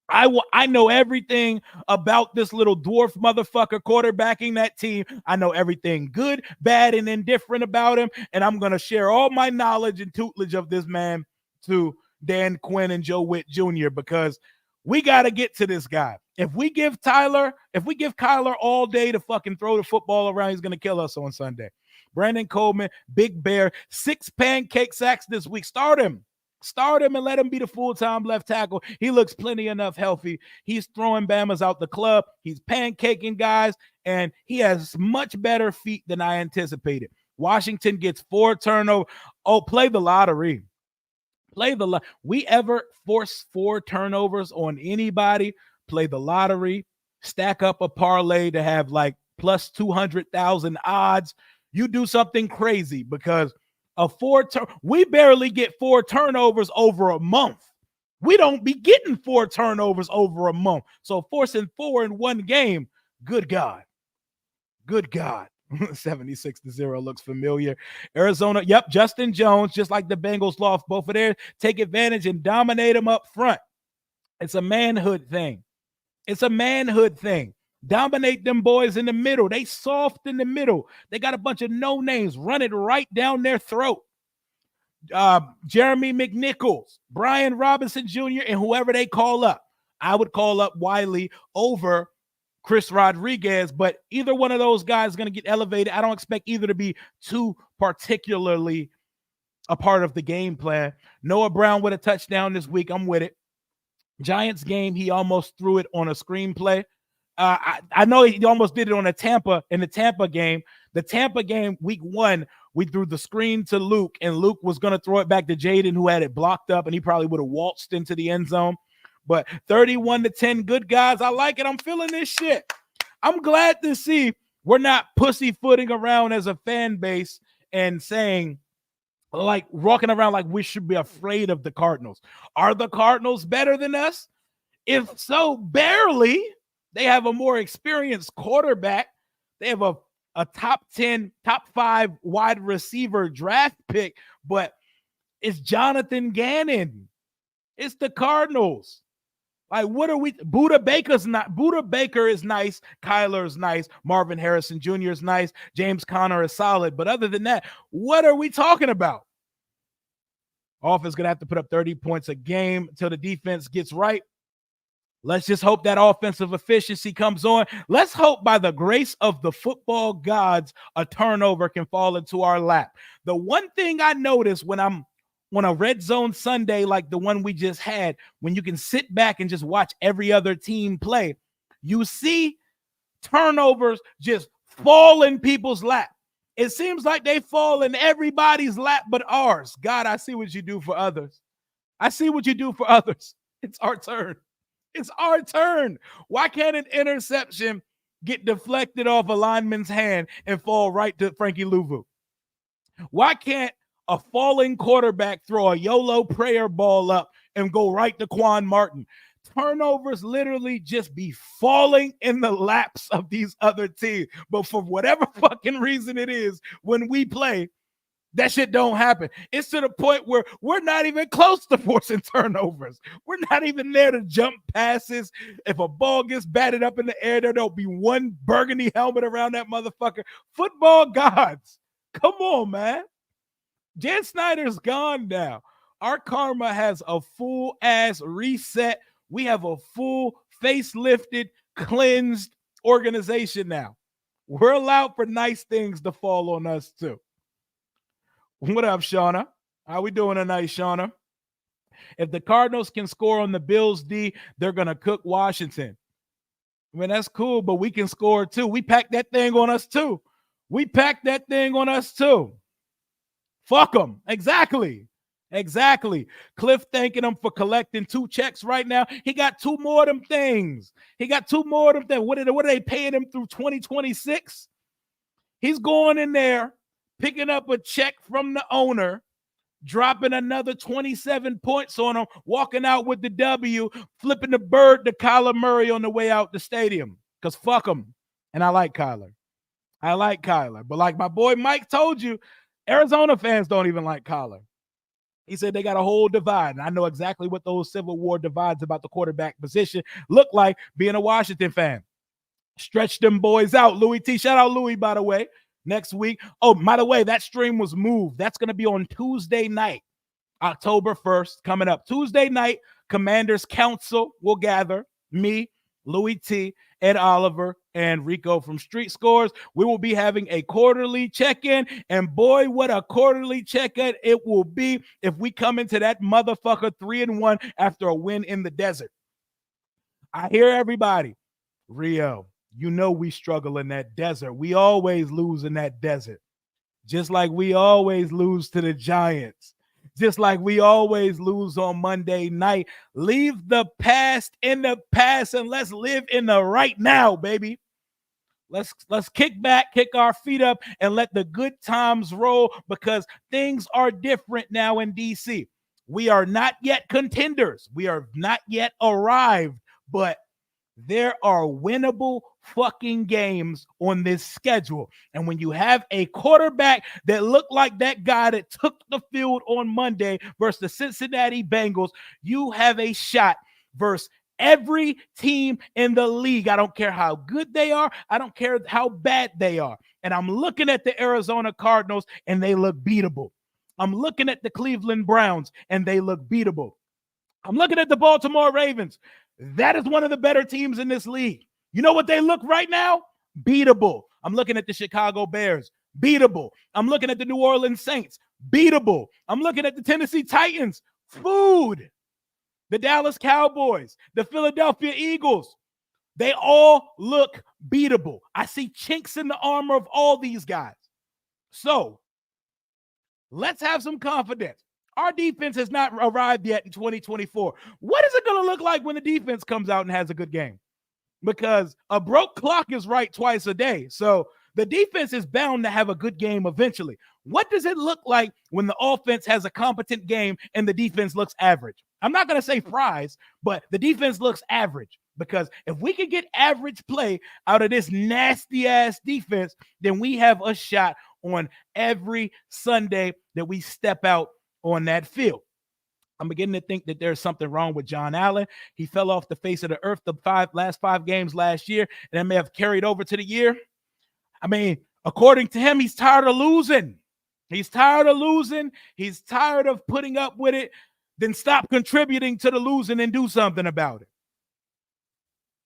I know everything about this little dwarf motherfucker quarterbacking that team. I know everything good, bad, and indifferent about him. And I'm going to share all my knowledge and tutelage of this man to Dan Quinn and Joe Witt Jr. because we got to get to this guy. If we give Kyler all day to fucking throw the football around, he's going to kill us on Sunday. Brandon Coleman, Big Bear, 6 pancake sacks this week. Start him and let him be the full-time left tackle. He looks plenty enough healthy. He's throwing Bamas out the club. He's pancaking guys, and he has much better feet than I anticipated. Washington gets 4 turnovers. Oh, play the lottery. We ever force 4 turnovers on anybody, play the lottery, stack up a parlay to have like plus 200,000 odds. You do something crazy because we barely get 4 turnovers over a month. We don't be getting 4 turnovers over a month. So forcing 4 in one game, good God. 76-0 looks familiar. Arizona, yep, Justin Jones, just like the Bengals lost both of theirs, take advantage and dominate them up front. It's a manhood thing. Dominate them boys in the middle. They soft in the middle. They got a bunch of no-names running right down their throat. Jeremy McNichols, Brian Robinson Jr., and whoever they call up. I would call up Wiley over Chris Rodriguez, but either one of those guys is going to get elevated. I don't expect either to be too particularly a part of the game plan. Noah Brown with a touchdown this week. I'm with it. Giants game, he almost threw it on a screenplay. I know he almost did it on the Tampa game. The Tampa game, week 1, we threw the screen to Luke, and Luke was going to throw it back to Jaden, who had it blocked up, and he probably would have waltzed into the end zone. But 31-10, good guys. I like it. I'm feeling this shit. I'm glad to see we're not pussyfooting around as a fan base and saying, like, walking around like we should be afraid of the Cardinals. Are the Cardinals better than us? If so, barely. They have a more experienced quarterback. They have a top 10, top 5 wide receiver draft pick, but it's Jonathan Gannon. It's the Cardinals. Like, what are we? Buda Baker is nice. Kyler's nice. Marvin Harrison Jr. is nice. James Conner is solid. But other than that, what are we talking about? Offense going to have to put up 30 points a game until the defense gets right. Let's just hope that offensive efficiency comes on. Let's hope by the grace of the football gods, a turnover can fall into our lap. The one thing I notice when I'm on a red zone Sunday like the one we just had, when you can sit back and just watch every other team play, you see turnovers just fall in people's lap. It seems like they fall in everybody's lap but ours. God, I see what you do for others. It's our turn. It's our turn. Why can't an interception get deflected off a lineman's hand and fall right to Frankie Louvu? Why can't a falling quarterback throw a YOLO prayer ball up and go right to Quan Martin? Turnovers literally just be falling in the laps of these other teams. But for whatever fucking reason it is, when we play, that shit don't happen. It's to the point where we're not even close to forcing turnovers. We're not even there to jump passes. If a ball gets batted up in the air, there'll be one burgundy helmet around that motherfucker. Football gods, come on, man. Jan Snyder's gone now. Our karma has a full-ass reset. We have a full facelifted, cleansed organization now. We're allowed for nice things to fall on us, too. What up, Shauna? How we doing tonight, Shauna? If the Cardinals can score on the Bills D, they're going to cook Washington. I mean, that's cool, but we can score too. We packed that thing on us too. Fuck them. Exactly. Kliff thanking him for collecting 2 checks right now. He got 2 more of them things. What are they paying him through 2026? He's going in there, picking up a check from the owner, dropping another 27 points on him, walking out with the W, flipping the bird to Kyler Murray on the way out the stadium. Because fuck him. And I like Kyler. But like my boy Mike told you, Arizona fans don't even like Kyler. He said they got a whole divide. And I know exactly what those Civil War divides about the quarterback position look like being a Washington fan. Stretch them boys out. Louis T. Shout out Louis, by the way. Next week. Oh, by the way, that stream was moved. That's going to be on Tuesday night, October 1st, coming up. Tuesday night, Commanders Council will gather. Me, Louis T., Ed Oliver, and Rico from Street Scores. We will be having a quarterly check-in, and boy, what a quarterly check-in it will be if we come into that motherfucker 3-1 after a win in the desert. I hear everybody. Rio, you know we struggle in that desert. We always lose in that desert. Just like we always lose to the Giants. Just like we always lose on Monday night. Leave the past in the past and let's live in the right now, baby. Let's kick back, kick our feet up, and let the good times roll because things are different now in DC. We are not yet contenders. We are not yet arrived, but there are winnable fucking games on this schedule. And when you have a quarterback that looked like that guy that took the field on Monday versus the Cincinnati Bengals, you have a shot versus every team in the league. I don't care how good they are. I don't care how bad they are. And I'm looking at the Arizona Cardinals and they look beatable. I'm looking at the Cleveland Browns and they look beatable. I'm looking at the Baltimore Ravens. That is one of the better teams in this league. You know what they look right now? Beatable. I'm looking at the Chicago Bears. Beatable. I'm looking at the New Orleans Saints. Beatable. I'm looking at the Tennessee Titans. Food. The Dallas Cowboys. The Philadelphia Eagles. They all look beatable. I see chinks in the armor of all these guys. So let's have some confidence. Our defense has not arrived yet in 2024. What is it going to look like when the defense comes out and has a good game? Because a broke clock is right twice a day. So the defense is bound to have a good game eventually. What does it look like when the offense has a competent game and the defense looks average? I'm not going to say fries, but the defense looks average. Because if we can get average play out of this nasty-ass defense, then we have a shot on every Sunday that we step out on that field. I'm beginning to think that there's something wrong with John Allen. He fell off the face of the earth the last five games last year, and that may have carried over to the year. I mean, according to him, he's tired of losing. He's tired of losing. He's tired of putting up with it. Then stop contributing to the losing and do something about it.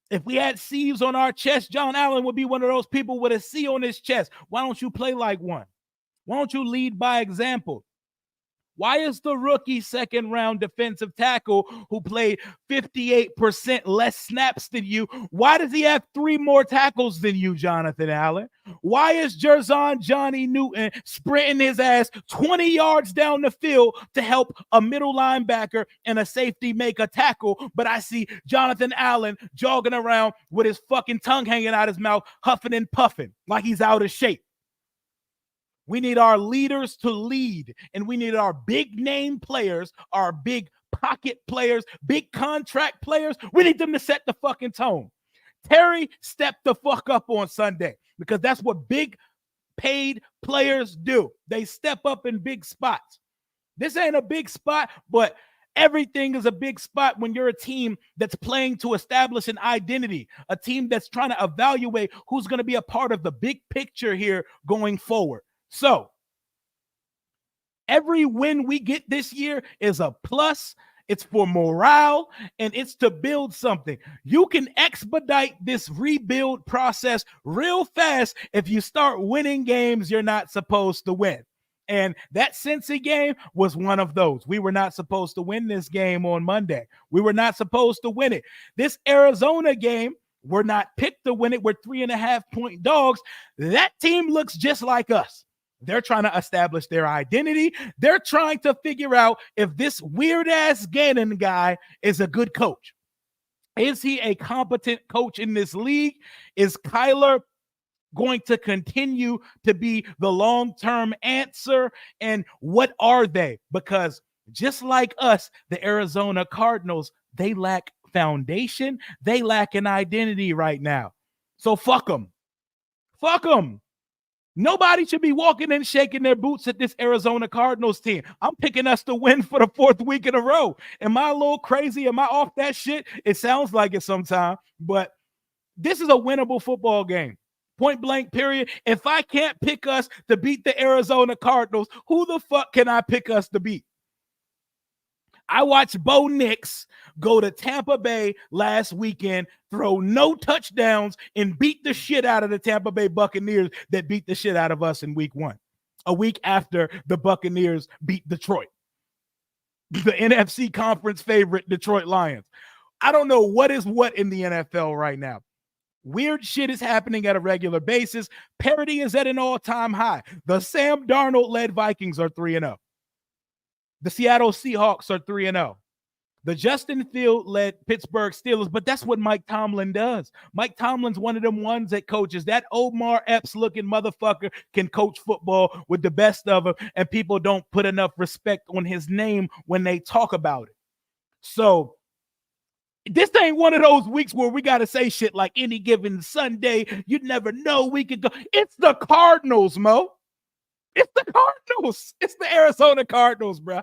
If we had C's on our chest, John Allen would be one of those people with a C on his chest. Why don't you play like one? Why don't you lead by example? Why is the rookie second-round defensive tackle who played 58% less snaps than you, why does he have 3 more tackles than you, Jonathan Allen? Why is Jerzon Johnny Newton sprinting his ass 20 yards down the field to help a middle linebacker and a safety make a tackle, but I see Jonathan Allen jogging around with his fucking tongue hanging out his mouth, huffing and puffing like he's out of shape? We need our leaders to lead, and we need our big name players, our big pocket players, big contract players. We need them to set the fucking tone. Terry stepped the fuck up on Sunday because that's what big paid players do. They step up in big spots. This ain't a big spot, but everything is a big spot when you're a team that's playing to establish an identity, a team that's trying to evaluate who's going to be a part of the big picture here going forward. So every win we get this year is a plus. It's for morale, and it's to build something. You can expedite this rebuild process real fast if you start winning games you're not supposed to win. And that Cincy game was one of those. We were not supposed to win this game on Monday. We were not supposed to win it. This Arizona game, we're not picked to win it. We're 3.5-point dogs. That team looks just like us. They're trying to establish their identity. They're trying to figure out if this weird-ass Ganon guy is a good coach. Is he a competent coach in this league? Is Kyler going to continue to be the long-term answer? And what are they? Because just like us, the Arizona Cardinals, they lack foundation. They lack an identity right now. So fuck them. Fuck them. Nobody should be walking and shaking their boots at this Arizona Cardinals team. I'm picking us to win for the 4th week in a row. Am I a little crazy? Am I off that shit? It sounds like it sometimes, but this is a winnable football game. Point blank, period. If I can't pick us to beat the Arizona Cardinals, who the fuck can I pick us to beat? I watched Bo Nix go to Tampa Bay last weekend, throw no touchdowns, and beat the shit out of the Tampa Bay Buccaneers that beat the shit out of us in week 1, a week after the Buccaneers beat Detroit, the NFC conference favorite Detroit Lions. I don't know what is what in the NFL right now. Weird shit is happening at a regular basis. Parity is at an all-time high. The Sam Darnold-led Vikings are 3-0. The Seattle Seahawks are 3-0. The Justin Field-led Pittsburgh Steelers, but that's what Mike Tomlin does. Mike Tomlin's one of them ones that coaches. That Omar Epps-looking motherfucker can coach football with the best of them, and people don't put enough respect on his name when they talk about it. So this ain't one of those weeks where we got to say shit like any given Sunday. You never know. We could go. It's the Cardinals, Mo. It's the Cardinals. It's the Arizona Cardinals, bro.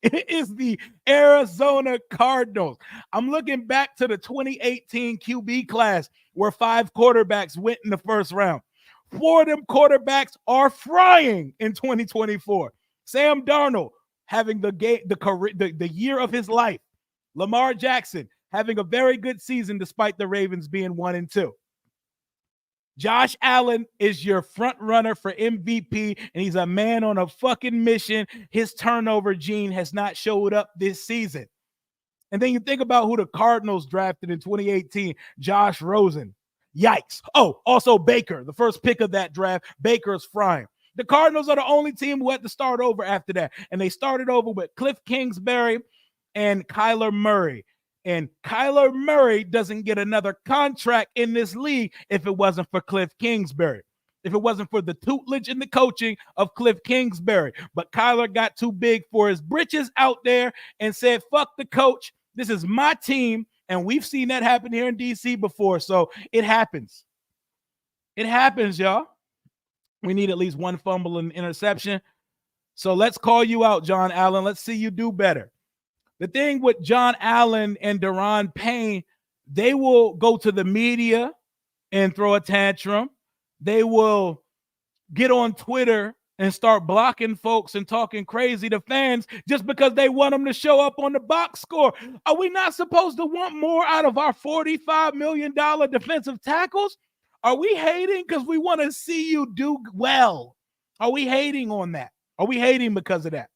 It is the Arizona Cardinals. I'm looking back to the 2018 QB class where 5 quarterbacks went in the first round. 4 of them quarterbacks are frying in 2024. Sam Darnold having the year of his life. Lamar Jackson having a very good season despite the Ravens being 1-2. Josh Allen is your front runner for MVP, and he's a man on a fucking mission. His turnover gene has not showed up this season. And then you think about who the Cardinals drafted in 2018, Josh Rosen. Yikes. Oh, also Baker, the first pick of that draft. Baker's frying. The Cardinals are the only team who had to start over after that, and they started over with Kliff Kingsbury and Kyler Murray. And Kyler Murray doesn't get another contract in this league if it wasn't for Kliff Kingsbury, if it wasn't for the tutelage and the coaching of Kliff Kingsbury. But Kyler got too big for his britches out there and said, fuck the coach. This is my team. And we've seen that happen here in D.C. before. So it happens. It happens, y'all. We need at least one fumble and interception. So let's call you out, John Allen. Let's see you do better. The thing with John Allen and Daron Payne, they will go to the media and throw a tantrum. They will get on Twitter and start blocking folks and talking crazy to fans just because they want them to show up on the box score. Are we not supposed to want more out of our $45 million defensive tackles? Are we hating because we want to see you do well? Are we hating on that? Are we hating because of that?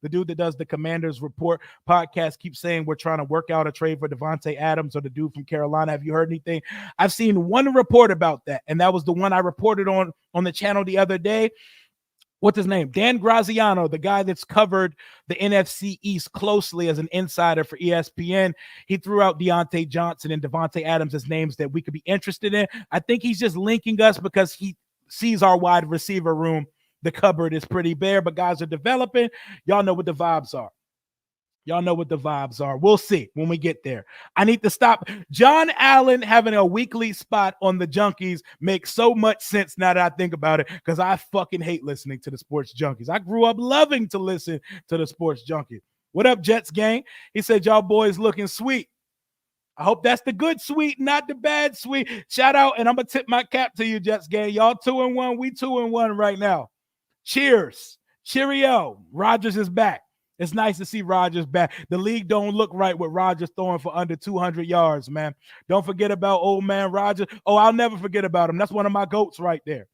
The dude that does the Commanders Report podcast keeps saying we're trying to work out a trade for Devontae Adams or the dude from Carolina. Have you heard anything? I've seen one report about that, and that was the one I reported on the channel the other day. What's his name? Dan Graziano, the guy that's covered the NFC East closely as an insider for ESPN. He threw out Deontay Johnson and Devontae Adams as names that we could be interested in. I think he's just linking us because he sees our wide receiver room. The cupboard is pretty bare, but guys are developing. Y'all know what the vibes are. Y'all know what the vibes are. We'll see when we get there. I need to stop. John Allen having a weekly spot on the Junkies makes so much sense now that I think about it, because I fucking hate listening to the Sports Junkies. I grew up loving to listen to the Sports Junkies. What up, Jets gang? He said, y'all boys looking sweet. I hope that's the good sweet, not the bad sweet. Shout out, and I'm going to tip my cap to you, Jets gang. Y'all 2-1. We 2-1 right now. Cheers. Cheerio. Rodgers is back. It's nice to see Rodgers back. The league don't look right with Rodgers throwing for under 200 yards, man. Don't forget about old man Rodgers. Oh, I'll never forget about him. That's one of my GOATs right there.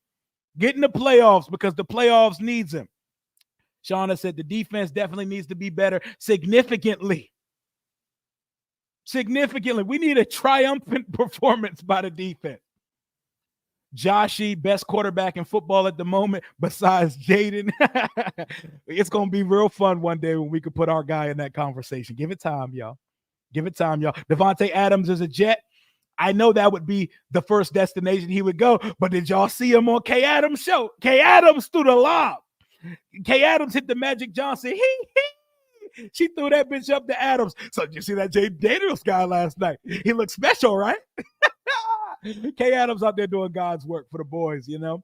Get in the playoffs because the playoffs needs him. Shauna said the defense definitely needs to be better significantly. Significantly. We need a triumphant performance by the defense. Joshy, best quarterback in football at the moment besides Jaden. It's going to be real fun one day when we could put our guy in that conversation. Give it time, y'all. Give it time, y'all. Devontae Adams is a Jet. I know that would be the first destination he would go. But did y'all see him on K Adams' show? K Adams threw the lob. K Adams hit the Magic Johnson. She threw that bitch up to Adams. So did you see that Jaden Daniels guy last night? He looked special, right? K Adams out there doing God's work for the boys, you know?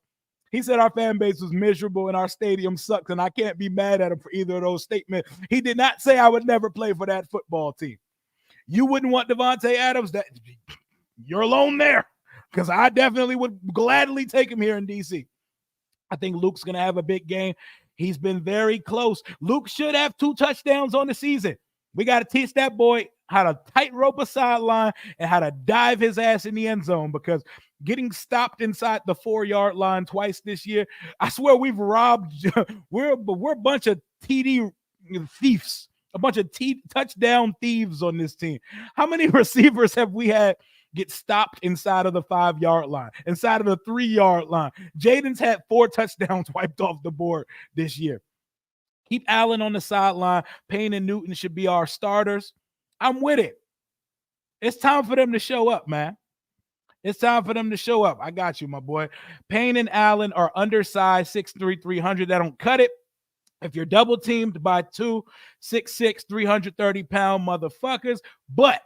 He said our fan base was miserable and our stadium sucks, and I can't be mad at him for either of those statements. He did not say I would never play for that football team. You wouldn't want Davante Adams? You're alone there, because I definitely would gladly take him here in D.C. I think Luke's going to have a big game. He's been very close. Luke should have 2 touchdowns on the season. We got to teach that boy how to tightrope a sideline and how to dive his ass in the end zone, because getting stopped inside the 4-yard line twice this year, I swear we've robbed. We're a bunch of TD thieves, a bunch of touchdown thieves on this team. How many receivers have we had get stopped inside of the 5-yard line, inside of the 3-yard line? Jaden's had 4 touchdowns wiped off the board this year. Keep Allen on the sideline. Payne and Newton should be our starters. I'm with it. It's time for them to show up, man. It's time for them to show up. I got you, my boy. Payne and Allen are undersized, 6'3", 300. That don't cut it. If you're double teamed by 2 6'6", 330-pound motherfuckers, but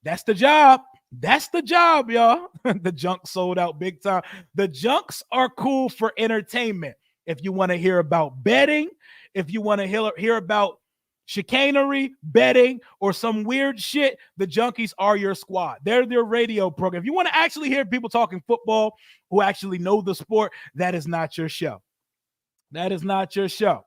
that's the job. That's the job, y'all. The junk sold out big time. The junks are cool for entertainment. If you want to hear about betting, if you want to hear about chicanery, betting, or some weird shit, the junkies are your squad. They're their radio program. If you want to actually hear people talking football who actually know the sport, that is not your show. That is not your show.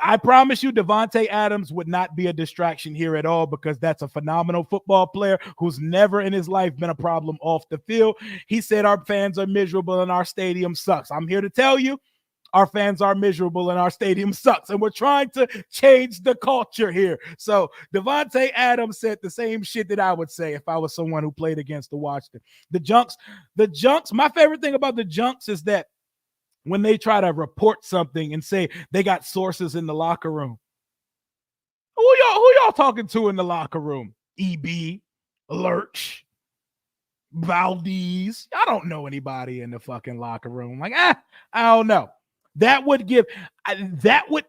I promise you, Davante Adams would not be a distraction here at all, because that's a phenomenal football player who's never in his life been a problem off the field. He said our fans are miserable and our stadium sucks. I'm here to tell you, our fans are miserable and our stadium sucks, and we're trying to change the culture here. So Davante Adams said the same shit that I would say if I was someone who played against the Washington. The junks, my favorite thing about the junks is that when they try to report something and say they got sources in the locker room, who y'all talking to in the locker room? EB, Lurch, Valdez. I don't know anybody in the fucking locker room. Like, I don't know. That would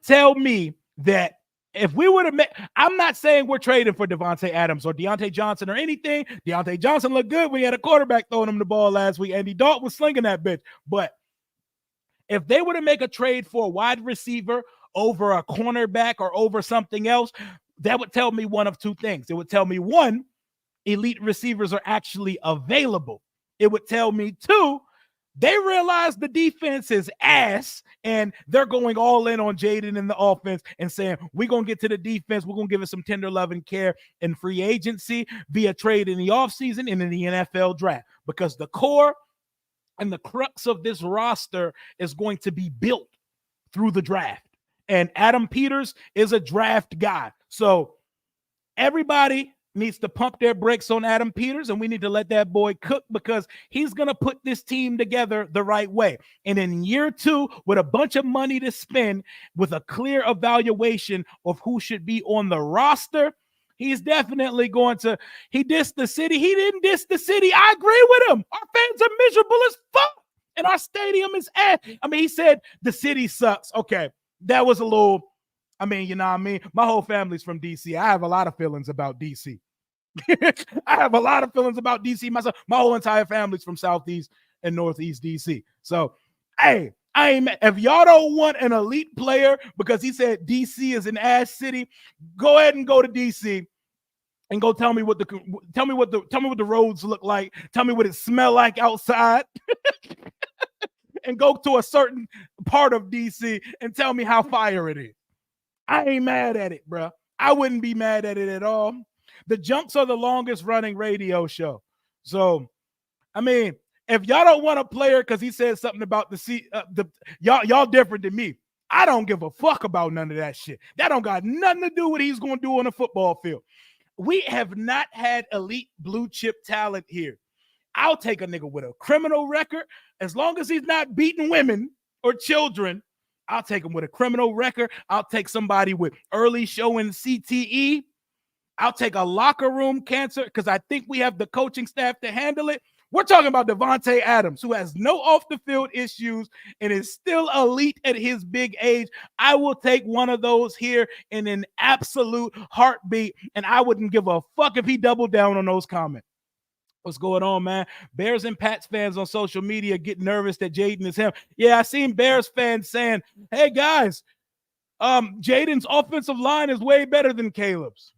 tell me that if we were to I'm not saying we're trading for Davante Adams or Deontay Johnson or anything. Deontay Johnson looked good when he had a quarterback throwing him the ball last week. Andy Dalton was slinging that bitch. But if they were to make a trade for a wide receiver over a cornerback or over something else, that would tell me one of 2 things. It would tell me, 1, elite receivers are actually available. It would tell me, 2, they realize the defense is ass and they're going all in on Jaden in the offense and saying, we're going to get to the defense. We're going to give it some tender love and care in free agency, via trade in the offseason and in the NFL draft, because the core and the crux of this roster is going to be built through the draft. And Adam Peters is a draft guy. So everybody needs to pump their brakes on Adam Peters, and we need to let that boy cook, because he's going to put this team together the right way. And in year 2, with a bunch of money to spend, with a clear evaluation of who should be on the roster, he's definitely going to. He dissed the city. He didn't diss the city. I agree with him. Our fans are miserable as fuck, and our stadium is ass. I mean, he said the city sucks. Okay, that was a little. I mean, you know what I mean? My whole family's from D.C. I have a lot of feelings about D.C. I have a lot of feelings about D.C. myself. My whole entire family's from Southeast and Northeast D.C. So, hey, if y'all don't want an elite player because he said D.C. is an ass city, go ahead and go to D.C. and go tell me what the roads look like. Tell me what it smell like outside. And go to a certain part of D.C. and tell me how fire it is. I ain't mad at it, bro. I wouldn't be mad at it at all. The Junks are the longest running radio show. So, I mean, if y'all don't want a player because he said something about y'all different than me. I don't give a fuck about none of that shit. That don't got nothing to do with what he's going to do on the football field. We have not had elite blue chip talent here. I'll take a nigga with a criminal record. As long as he's not beating women or children, I'll take him with a criminal record. I'll take somebody with early showing CTE. I'll take a locker room cancer because I think we have the coaching staff to handle it. We're talking about Devontae Adams, who has no off-the-field issues and is still elite at his big age. I will take one of those here in an absolute heartbeat, and I wouldn't give a fuck if he doubled down on those comments. What's going on, man? Bears and Pats fans on social media get nervous that Jaden is him. Yeah, I seen Bears fans saying, hey, guys, Jaden's offensive line is way better than Caleb's.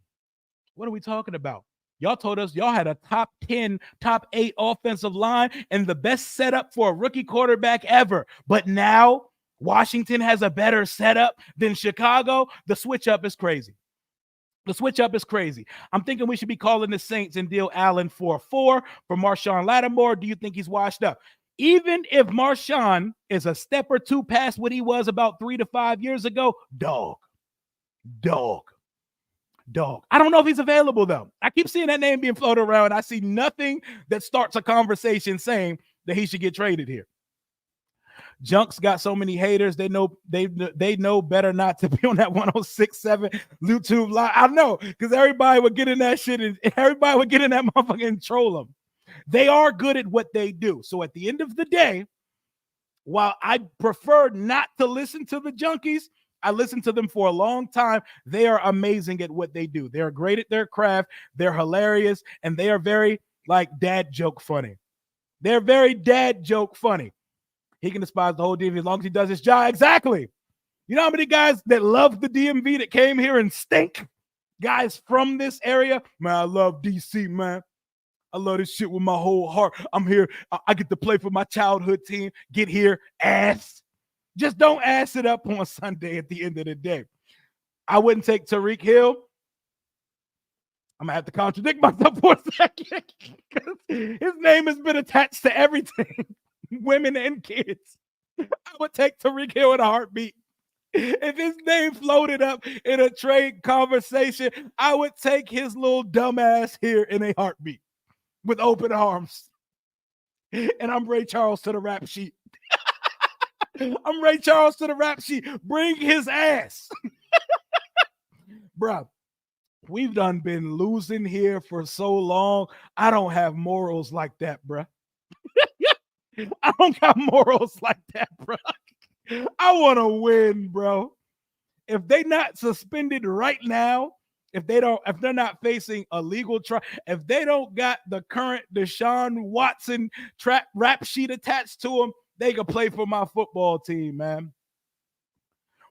What are we talking about? Y'all told us y'all had a top 10, top 8 offensive line and the best setup for a rookie quarterback ever. But now Washington has a better setup than Chicago. The switch up is crazy. The switch up is crazy. I'm thinking we should be calling the Saints and deal Allen for a 4 for Marshawn Lattimore. Do you think he's washed up? Even if Marshawn is a step or two past what he was about 3 to 5 years ago, dog. I don't know if he's available, though. I keep seeing that name being floated around. I see nothing that starts a conversation saying that he should get traded here. Junk's got so many haters. They know better not to be on that 106.7 YouTube live. I know, because everybody would get in that shit and everybody would get in that motherfucker and troll them. They are good at what they do. So at the end of the day, while I prefer not to listen to the junkies, I listened to them for a long time. They are amazing at what they do. They're great at their craft. They're hilarious. And they are very, like, dad joke funny. They're very dad joke funny. He can despise the whole DMV as long as he does his job. Exactly. You know how many guys that love the DMV that came here and stink? Guys from this area? Man, I love DC, man. I love this shit with my whole heart. I'm here. I get to play for my childhood team. Get here, ass. Just don't ass it up on Sunday at the end of the day. I wouldn't take Tyreek Hill. I'm going to have to contradict myself for a second because his name has been attached to everything, women and kids. I would take Tyreek Hill in a heartbeat. If his name floated up in a trade conversation, I would take his little dumbass here in a heartbeat with open arms. And I'm Ray Charles to the rap sheet. I'm Ray Charles to the rap sheet. Bring his ass. Bruh, we've done been losing here for so long. I don't have morals like that, bruh. I don't got morals like that, bruh. I want to win, bro. If they not suspended right now, if they're not facing a legal trial, if they don't got the current Deshaun Watson rap sheet attached to them, they can play for my football team, man.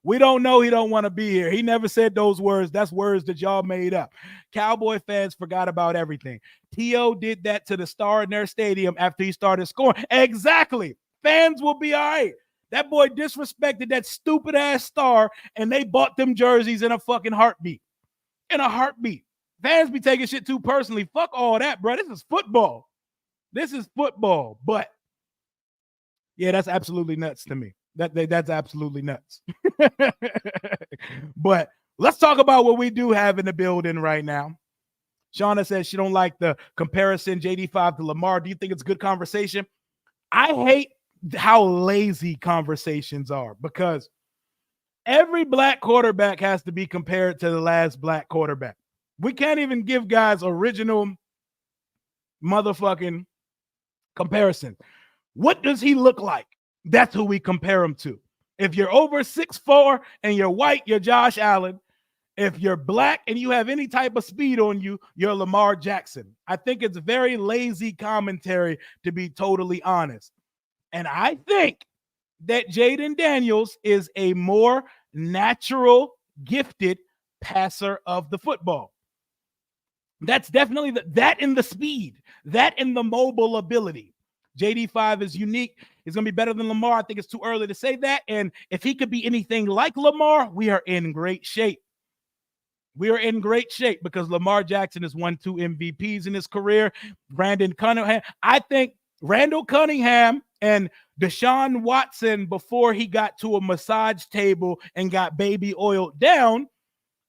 We don't know he don't want to be here. He never said those words. That's words that y'all made up. Cowboy fans forgot about everything. T.O. did that to the star in their stadium after he started scoring. Exactly. Fans will be all right. That boy disrespected that stupid-ass star, and they bought them jerseys in a fucking heartbeat. In a heartbeat. Fans be taking shit too personally. Fuck all that, bro. This is football. This is football. But yeah, that's absolutely nuts to me. That's absolutely nuts. But let's talk about what we do have in the building right now. Shauna says she don't like the comparison JD5 to Lamar. Do you think it's good conversation? I hate how lazy conversations are because every black quarterback has to be compared to the last black quarterback. We can't even give guys original motherfucking comparison. What does he look like? That's who we compare him to. If you're over 6'4" and you're white, you're Josh Allen. If you're black and you have any type of speed on you, you're Lamar Jackson. I think it's very lazy commentary, to be totally honest. And I think that Jaden Daniels is a more natural, gifted passer of the football. That's definitely that in the speed, that in the mobile ability. JD5 is unique. He's going to be better than Lamar. I think it's too early to say that. And if he could be anything like Lamar, we are in great shape. We are in great shape because Lamar Jackson has won 2 MVPs in his career. Brandon Cunningham. I think Randall Cunningham and Deshaun Watson, before he got to a massage table and got baby oiled down,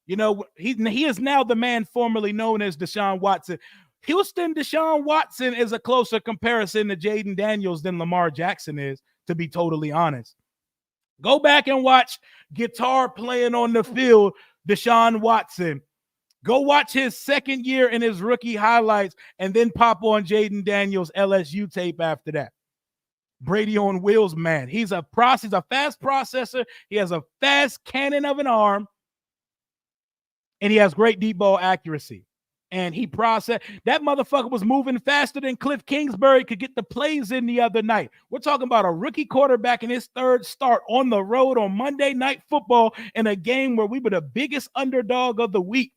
you know, he is now the man formerly known as Deshaun Watson. Houston Deshaun Watson is a closer comparison to Jaden Daniels than Lamar Jackson is, to be totally honest. Go back and watch guitar playing on the field, Deshaun Watson. Go watch his second year in his rookie highlights and then pop on Jaden Daniels' LSU tape after that. Brady on wheels, man. He's a fast processor. He has a fast cannon of an arm. And he has great deep ball accuracy. And he processed. That motherfucker was moving faster than Kliff Kingsbury could get the plays in the other night. We're talking about a rookie quarterback in his third start on the road on Monday Night Football in a game where we were the biggest underdog of the week.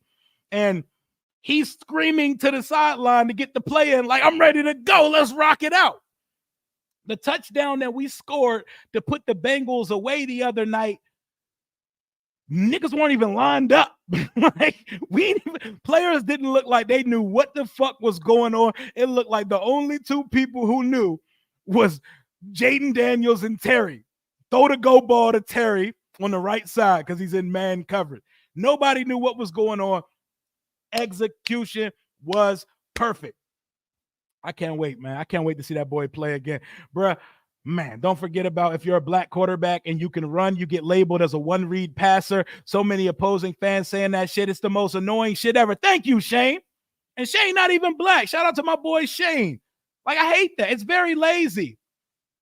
And he's screaming to the sideline to get the play in like, I'm ready to go. Let's rock it out. The touchdown that we scored to put the Bengals away the other night, niggas weren't even lined up. Players didn't look like they knew what the fuck was going on. It looked like the only two people who knew was Jaden Daniels and Terry. Throw the go ball to Terry on the right side because he's in man coverage. Nobody knew what was going on. Execution was perfect. I can't wait, man. I can't wait to see that boy play again. Bruh, man, don't forget about if you're a black quarterback and you can run, you get labeled as a one-read passer. So many opposing fans saying that shit. It's the most annoying shit ever. Thank you, Shane. And Shane not even black. Shout out to my boy Shane. Like, I hate that. It's very lazy.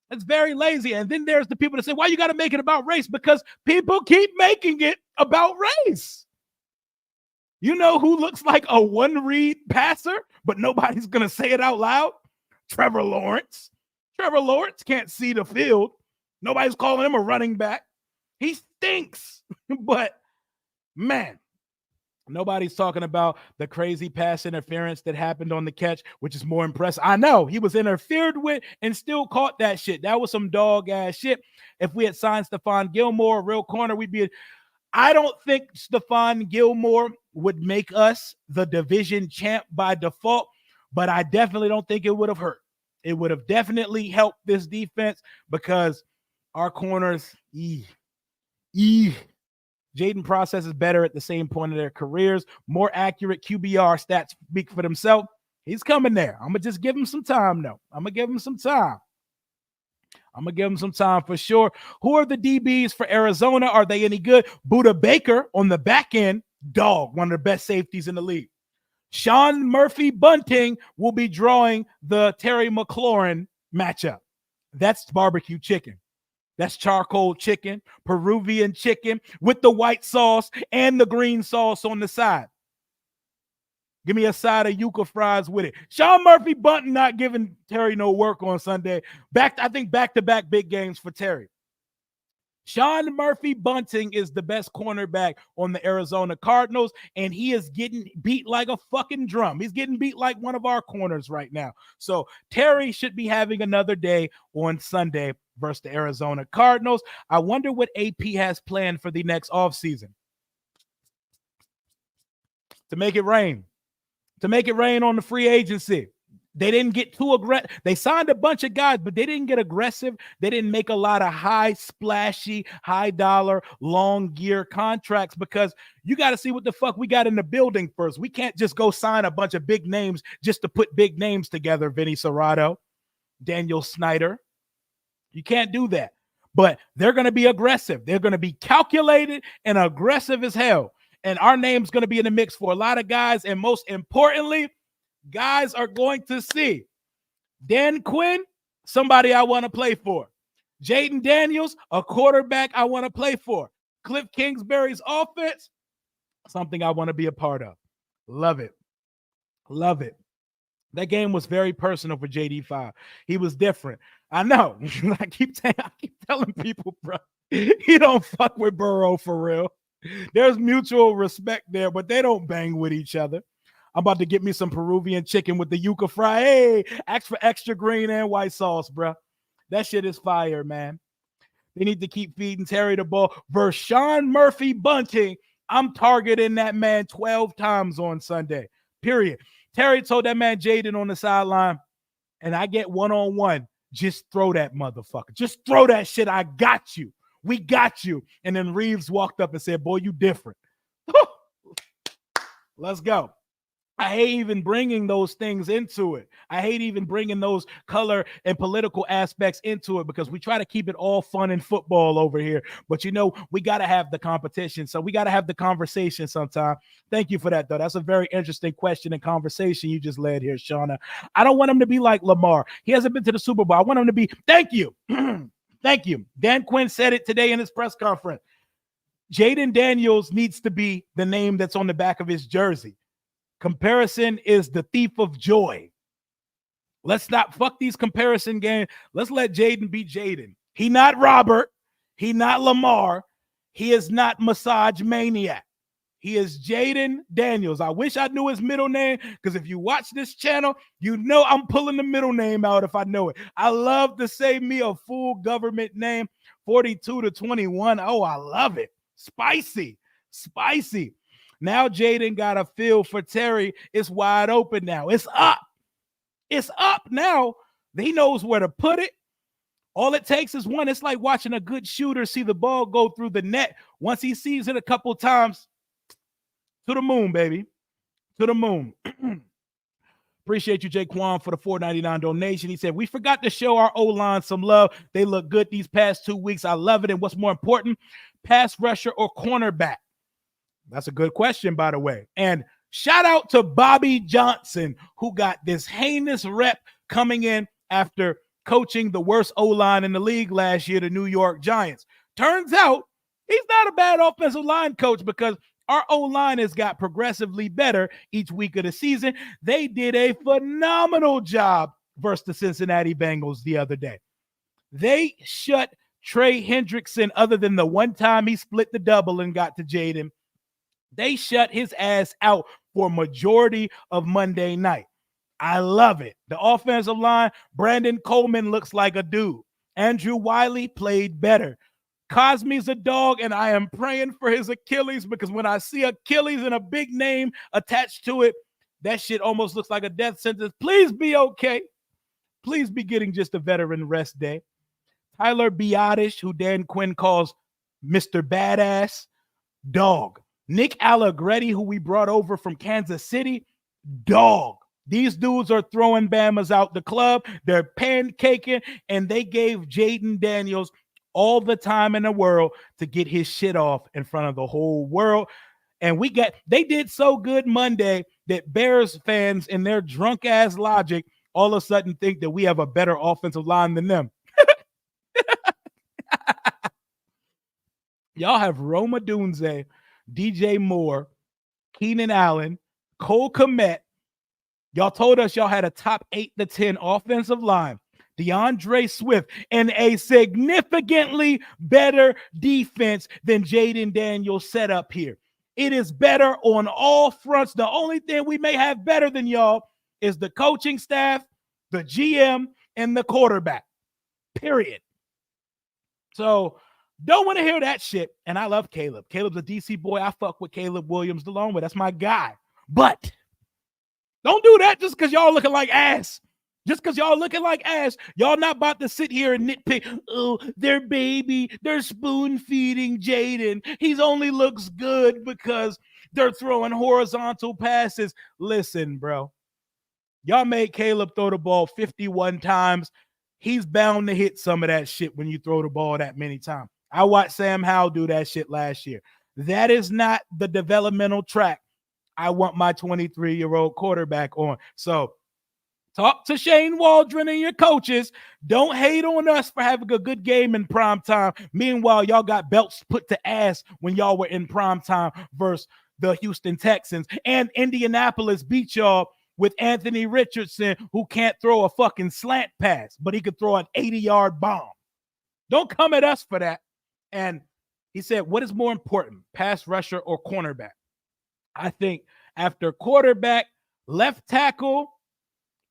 It's very lazy. And then there's the people that say, why you got to make it about race? Because people keep making it about race. You know who looks like a one-read passer, but nobody's going to say it out loud? Trevor Lawrence. Trevor Lawrence can't see the field. Nobody's calling him a running back. He stinks. But, man, nobody's talking about the crazy pass interference that happened on the catch, which is more impressive. I know he was interfered with and still caught that shit. That was some dog-ass shit. If we had signed Stephon Gilmore, real corner, we'd be I don't think Stephon Gilmore would make us the division champ by default, but I definitely don't think it would have hurt. It would have definitely helped this defense because our corners, Jaden processes better at the same point of their careers. More accurate QBR stats speak for themselves. He's coming there. I'm going to just give him some time, though. I'm going to give him some time. For sure. Who are the DBs for Arizona? Are they any good? Budda Baker on the back end, dog, one of the best safeties in the league. Sean Murphy Bunting will be drawing the Terry McLaurin matchup. That's barbecue chicken. That's charcoal chicken, Peruvian chicken with the white sauce and the green sauce on the side. Give me a side of yuca fries with it. Sean Murphy Bunting not giving Terry no work on Sunday. I think back-to-back big games for Terry. Sean Murphy Bunting is the best cornerback on the Arizona Cardinals, and he is getting beat like a fucking drum. He's getting beat like one of our corners right now. So Terry should be having another day on Sunday versus the Arizona Cardinals. I wonder what AP has planned for the next offseason. To make it rain on the free agency. They didn't get too aggressive. They signed a bunch of guys, but they didn't get aggressive. They didn't make a lot of high, splashy, high dollar, long gear contracts because you got to see what the fuck we got in the building first. We can't just go sign a bunch of big names just to put big names together. Vinny Serrato, Daniel Snyder. You can't do that. But they're going to be aggressive. They're going to be calculated and aggressive as hell. And our name's going to be in the mix for a lot of guys. And most importantly, guys are going to see Dan Quinn, somebody I want to play for. Jaden Daniels, a quarterback I want to play for. Kliff Kingsbury's offense, something I want to be a part of. Love it. Love it. That game was very personal for JD5. He was different. I know. I keep telling people, bro, he don't fuck with Burrow for real. There's mutual respect there, but they don't bang with each other. I'm about to get me some Peruvian chicken with the yuca fry. Hey, ask for extra green and white sauce, bro. That shit is fire, man. They need to keep feeding Terry the ball. Versus Sean Murphy Bunting, I'm targeting that man 12 times on Sunday, period. Terry told that man Jaden on the sideline, and I get one-on-one, just throw that motherfucker. Just throw that shit. I got you. We got you. And then Reeves walked up and said, boy, you different. Let's go. I hate even bringing those things into it. I hate even bringing those color and political aspects into it because we try to keep it all fun and football over here. But we got to have the competition. So we got to have the conversation sometime. Thank you for that, though. That's a very interesting question and conversation you just led here, Shauna. I don't want him to be like Lamar. He hasn't been to the Super Bowl. I want him to be, thank you. Thank you. Dan Quinn said it today in his press conference. Jaden Daniels needs to be the name that's on the back of his jersey. Comparison is the thief of joy. Let's not fuck these comparison games. Let's let Jaden be Jaden. He not Robert. He not Lamar. He is not Massage Maniac. He is Jaden Daniels. I wish I knew his middle name because if you watch this channel, you know I'm pulling the middle name out if I know it. I love to say me a full government name, 42 to 21. Oh, I love it. Spicy. Now Jaden got a feel for Terry. It's wide open now. It's up. It's up now. He knows where to put it. All it takes is one. It's like watching a good shooter see the ball go through the net. Once he sees it a couple times, to the moon, baby. To the moon. Appreciate you, Jaquan, for the $4.99 donation. He said, we forgot to show our O-line some love. They look good these past 2 weeks. I love it. And what's more important, pass rusher or cornerback? That's a good question, by the way. And shout out to Bobby Johnson, who got this heinous rep coming in after coaching the worst O-line in the league last year, the New York Giants. Turns out he's not a bad offensive line coach because our O-line has got progressively better each week of the season. They did a phenomenal job versus the Cincinnati Bengals the other day. They shut Trey Hendrickson, other than the one time he split the double and got to Jaden. They shut his ass out for majority of Monday night. I love it. The offensive line, Brandon Coleman looks like a dude. Andrew Wiley played better. Cosme's a dog, and I am praying for his Achilles because when I see Achilles and a big name attached to it, that shit almost looks like a death sentence. Please be okay. Please be getting just a veteran rest day. Tyler Biotish, who Dan Quinn calls Mr. Badass, dog. Nick Allegretti, who we brought over from Kansas City, dog. These dudes are throwing Bamas out the club. They're pancaking, and they gave Jaden Daniels all the time in the world to get his shit off in front of the whole world. And they did so good Monday that Bears fans in their drunk ass logic all of a sudden think that we have a better offensive line than them. Y'all have Roma Dunze, DJ Moore, Keenan Allen, Cole Kmet. Y'all told us y'all had a top 8 to 10 offensive line. DeAndre Swift, and a significantly better defense than Jaden Daniels set up here. It is better on all fronts. The only thing we may have better than y'all is the coaching staff, the GM, and the quarterback. Period. So don't want to hear that shit. And I love Caleb. Caleb's a DC boy. I fuck with Caleb Williams the long way. That's my guy. But don't do that just because y'all looking like ass. Just because y'all looking like ass, y'all not about to sit here and nitpick. Oh, they're spoon feeding Jaden. He's only looks good because they're throwing horizontal passes. Listen, bro. Y'all made Caleb throw the ball 51 times. He's bound to hit some of that shit when you throw the ball that many times. I watched Sam Howell do that shit last year. That is not the developmental track I want my 23-year-old quarterback on. So talk to Shane Waldron and your coaches. Don't hate on us for having a good game in prime time. Meanwhile, y'all got belts put to ass when y'all were in prime time versus the Houston Texans. And Indianapolis beat y'all with Anthony Richardson, who can't throw a fucking slant pass, but he could throw an 80-yard bomb. Don't come at us for that. And he said, what is more important, pass rusher or cornerback? I think after quarterback, left tackle,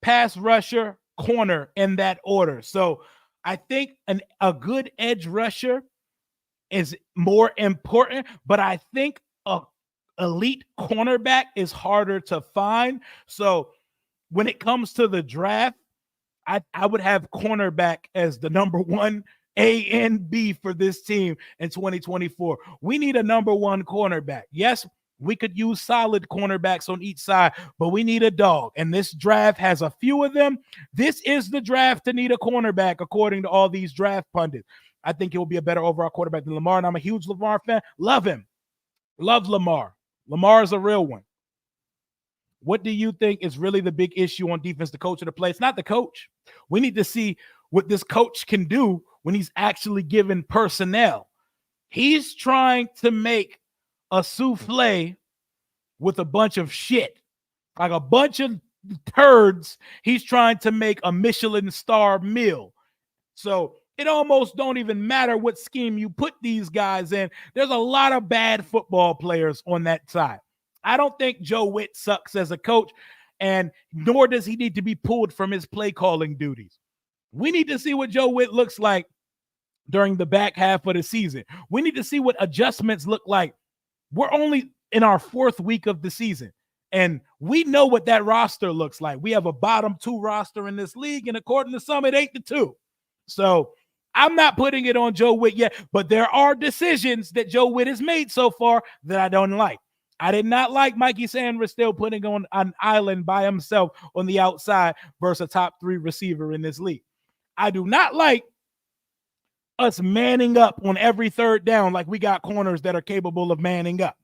pass rusher, corner, in that order. So I think a good edge rusher is more important, but I think a elite cornerback is harder to find. So when it comes to the draft, I would have cornerback as the number one A and B for this team in 2024. We need a number one cornerback. Yes, We could use solid cornerbacks on each side, but we need a dog. And this draft has a few of them. This is the draft to need a cornerback, according to all these draft pundits. I think he will be a better overall quarterback than Lamar, and I'm a huge Lamar fan. Love him. Love Lamar. Lamar is a real one. What do you think is really the big issue on defense, the coach or the play? It's not the coach. We need to see what this coach can do when he's actually given personnel. He's trying to make a souffle with a bunch of shit, like a bunch of turds. He's trying to make a Michelin star meal. So it almost don't even matter what scheme you put these guys in. There's a lot of bad football players on that side. I don't think Joe Witt sucks as a coach, and nor does he need to be pulled from his play calling duties. We need to see what Joe Witt looks like during the back half of the season. We need to see what adjustments look like. We're only in our 4th week of the season, and we know what that roster looks like. We have a bottom 2 roster in this league, and according to some, it ain't the 2. So I'm not putting it on Joe Witt yet, but there are decisions that Joe Witt has made so far that I don't like. I did not like Mikey Sanders still putting on an island by himself on the outside versus a top 3 receiver in this league. I do not like us manning up on every 3rd down like we got corners that are capable of manning up.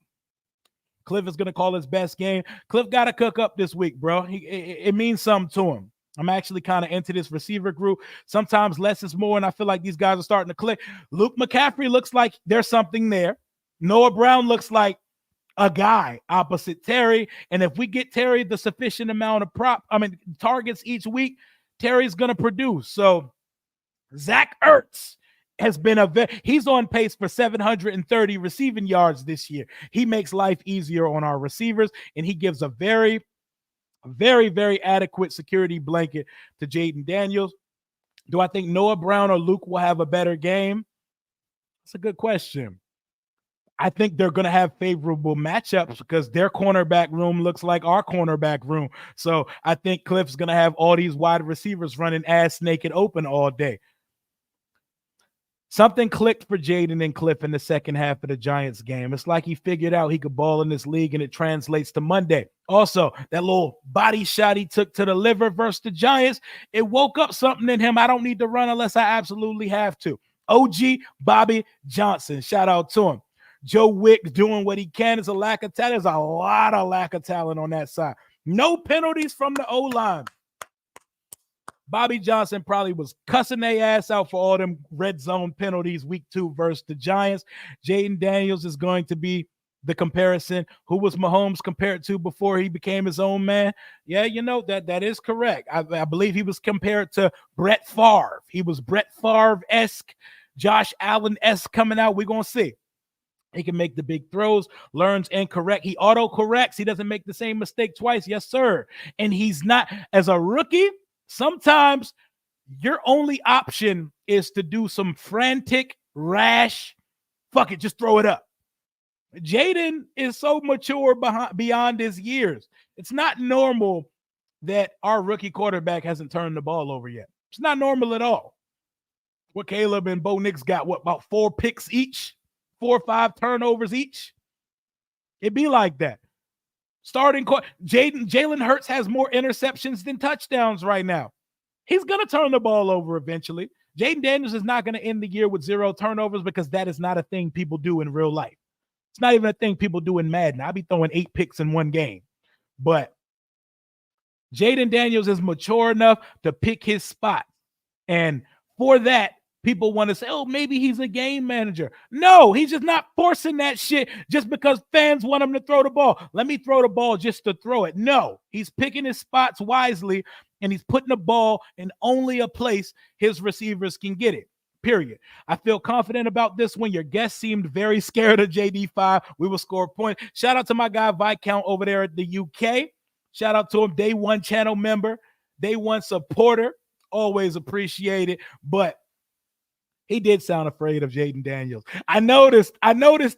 Kliff is going to call his best game. Kliff got to cook up this week, bro. It means something to him. I'm actually kind of into this receiver group. Sometimes less is more, and I feel like these guys are starting to click. Luke McCaffrey looks like there's something there. Noah Brown looks like a guy opposite Terry. And if we get Terry the sufficient amount of targets each week, Terry's going to produce. So Zach Ertz has been he's on pace for 730 receiving yards this year. He makes life easier on our receivers, and he gives a very, very, very adequate security blanket to Jaden Daniels. Do I think Noah Brown or Luke will have a better game? That's a good question. I think they're going to have favorable matchups because their cornerback room looks like our cornerback room. So I think Kliff's going to have all these wide receivers running ass naked open all day. Something clicked for Jaden and Kliff in the second half of the Giants game. It's like he figured out he could ball in this league, and it translates to Monday. Also, that little body shot he took to the liver versus the Giants, it woke up something in him. I don't need to run unless I absolutely have to. OG Bobby Johnson, shout out to him. Joe Wick doing what he can. Is a lack of talent. There's a lot of lack of talent on that side. No penalties from the O-line. Bobby Johnson probably was cussing their ass out for all them red zone penalties week 2 versus the Giants. Jaden Daniels is going to be the comparison. Who was Mahomes compared to before he became his own man? Yeah, you know, that is correct. I believe he was compared to Brett Favre. He was Brett Favre-esque, Josh Allen-esque coming out. We're going to see. He can make the big throws, learns and correct. He auto-corrects. He doesn't make the same mistake twice. Yes, sir. And he's not, as a rookie, sometimes your only option is to do some frantic, rash, fuck it, just throw it up. Jaden is so mature beyond his years. It's not normal that our rookie quarterback hasn't turned the ball over yet. It's not normal at all. What Caleb and Bo Nix got, about 4 picks each? 4 or 5 turnovers each. It'd be like that. Jalen Hurts has more interceptions than touchdowns right now. He's going to turn the ball over eventually. Jaden Daniels is not going to end the year with 0 turnovers because that is not a thing people do in real life. It's not even a thing people do in Madden. I'll be throwing 8 picks in one game. But Jaden Daniels is mature enough to pick his spot. And for that, people want to say, oh, maybe he's a game manager. No, he's just not forcing that shit just because fans want him to throw the ball. Let me throw the ball just to throw it. No, he's picking his spots wisely, and he's putting the ball in only a place his receivers can get it, period. I feel confident about this one. Your guest seemed very scared of JD5. We will score points. Shout out to my guy Viscount over there at the UK. Shout out to him, Day One channel member, Day One supporter. Always appreciate it. But he did sound afraid of Jaden Daniels. I noticed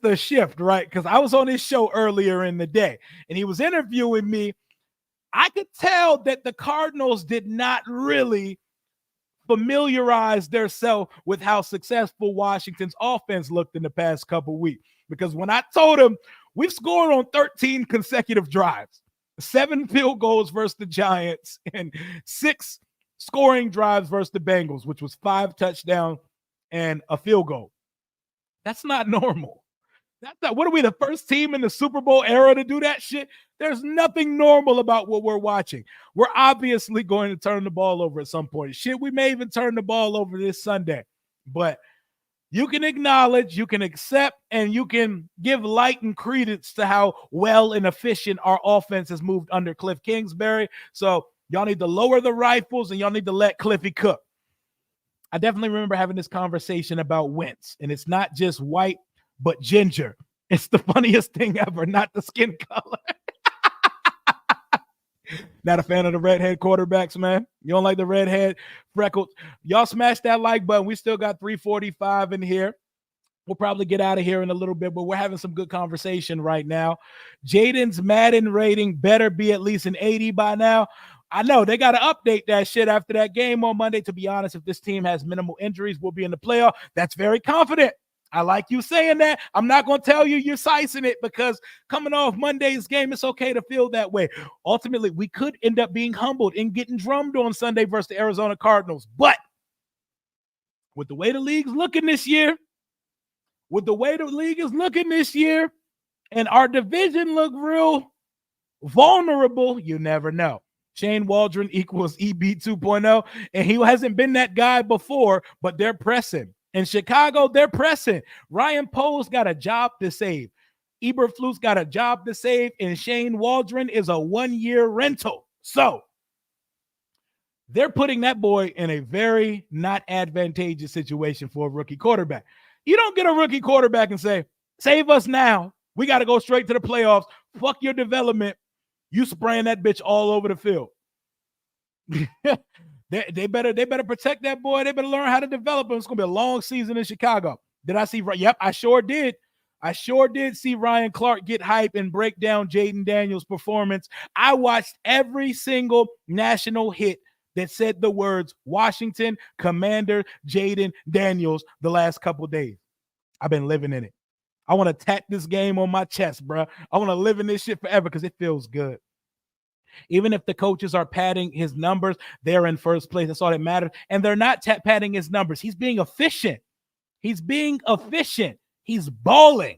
the shift, right? Because I was on his show earlier in the day, and he was interviewing me. I could tell that the Cardinals did not really familiarize themselves with how successful Washington's offense looked in the past couple weeks. Because when I told him We've scored on 13 consecutive drives, 7 field goals versus the Giants, and 6 scoring drives versus the Bengals, which was 5 touchdowns and a field goal. That's not normal. That's not, what are we, the first team in the Super Bowl era to do that shit? There's nothing normal about what we're watching. We're obviously going to turn the ball over at some point. Shit, we may even turn the ball over this Sunday. But you can acknowledge, you can accept, and you can give light and credence to how well and efficient our offense has moved under Kliff Kingsbury. So y'all need to lower the rifles and y'all need to let Kliffy cook. I definitely remember having this conversation about Wentz, and it's not just white, but ginger. It's the funniest thing ever, not the skin color. Not a fan of the redhead quarterbacks, man. You don't like the redhead freckles? Y'all smash that like button. We still got 345 in here. We'll probably get out of here in a little bit, but we're having some good conversation right now. Jaden's Madden rating better be at least an 80 by now. I know they got to update that shit after that game on Monday. To be honest, if this team has minimal injuries, we'll be in the playoff. That's very confident. I like you saying that. I'm not going to tell you you're sizing it because coming off Monday's game, it's okay to feel that way. Ultimately, we could end up being humbled and getting drummed on Sunday versus the Arizona Cardinals. But with the way the league's looking this year, and our division look real vulnerable, you never know. Shane Waldron equals EB 2.0, and he hasn't been that guy before, but they're pressing. In Chicago, they're pressing. Ryan Poles got a job to save. Eberflus got a job to save, and Shane Waldron is a 1-year rental. So they're putting that boy in a very not advantageous situation for a rookie quarterback. You don't get a rookie quarterback and say, save us now. We got to go straight to the playoffs. Fuck your development. You spraying that bitch all over the field. They better protect that boy. They better learn how to develop him. It's going to be a long season in Chicago. Did I see? Yep, I sure did. I sure did see Ryan Clark get hype and break down Jaden Daniels' performance. I watched every single national hit that said the words Washington Commander Jaden Daniels the last couple days. I've been living in it. I want to tat this game on my chest, bro. I want to live in this shit forever because it feels good. Even if the coaches are padding his numbers, they're in first place. That's all that matters. And they're not padding his numbers. He's being efficient. He's balling.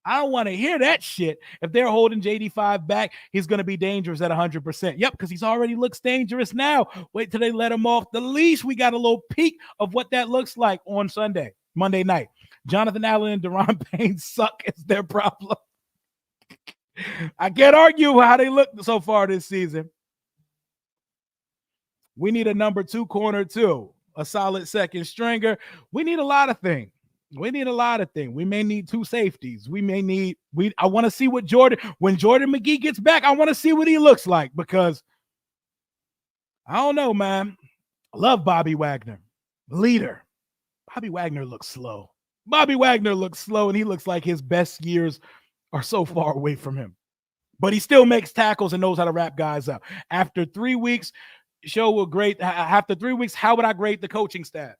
I don't want to hear that shit. If they're holding JD5 back, he's going to be dangerous at 100%. Yep, because he's already looks dangerous now. Wait till they let him off the leash. We got a little peek of what that looks like on Monday night. Jonathan Allen and Daron Payne suck. It's their problem. I can't argue how they look so far this season. We need a number 2 corner too, a solid second stringer. We need a lot of things. We may need 2 safeties. I want to see when Jordan McGee gets back, I want to see what he looks like because I don't know, man. I love Bobby Wagner, leader. Bobby Wagner looks slow. And he looks like his best years are so far away from him. But he still makes tackles and knows how to wrap guys up. After 3 weeks, how would I grade the coaching staff?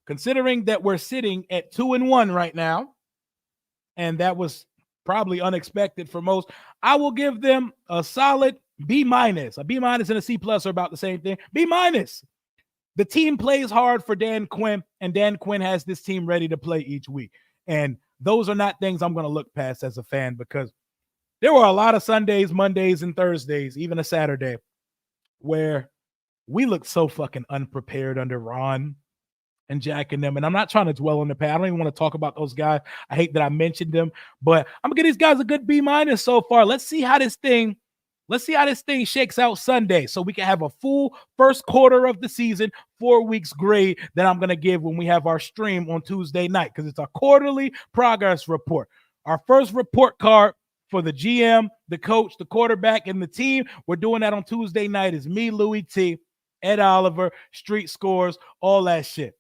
Considering that we're sitting at 2-1 right now, and that was probably unexpected for most, I will give them a solid B-. A B- and a C+ are about the same thing. B-. The team plays hard for Dan Quinn, and Dan Quinn has this team ready to play each week. And those are not things I'm going to look past as a fan because there were a lot of Sundays, Mondays, and Thursdays, even a Saturday, where we looked so fucking unprepared under Ron and Jack and them. And I'm not trying to dwell on the past. I don't even want to talk about those guys. I hate that I mentioned them, but I'm going to give these guys a good B- so far. Let's see how this thing shakes out Sunday so we can have a full first quarter of the season, 4 weeks grade that I'm going to give when we have our stream on Tuesday night because it's a quarterly progress report. Our first report card for the GM, the coach, the quarterback, and the team. We're doing that on Tuesday night. Is me, Louis T, Ed Oliver, Street Scores, all that shit.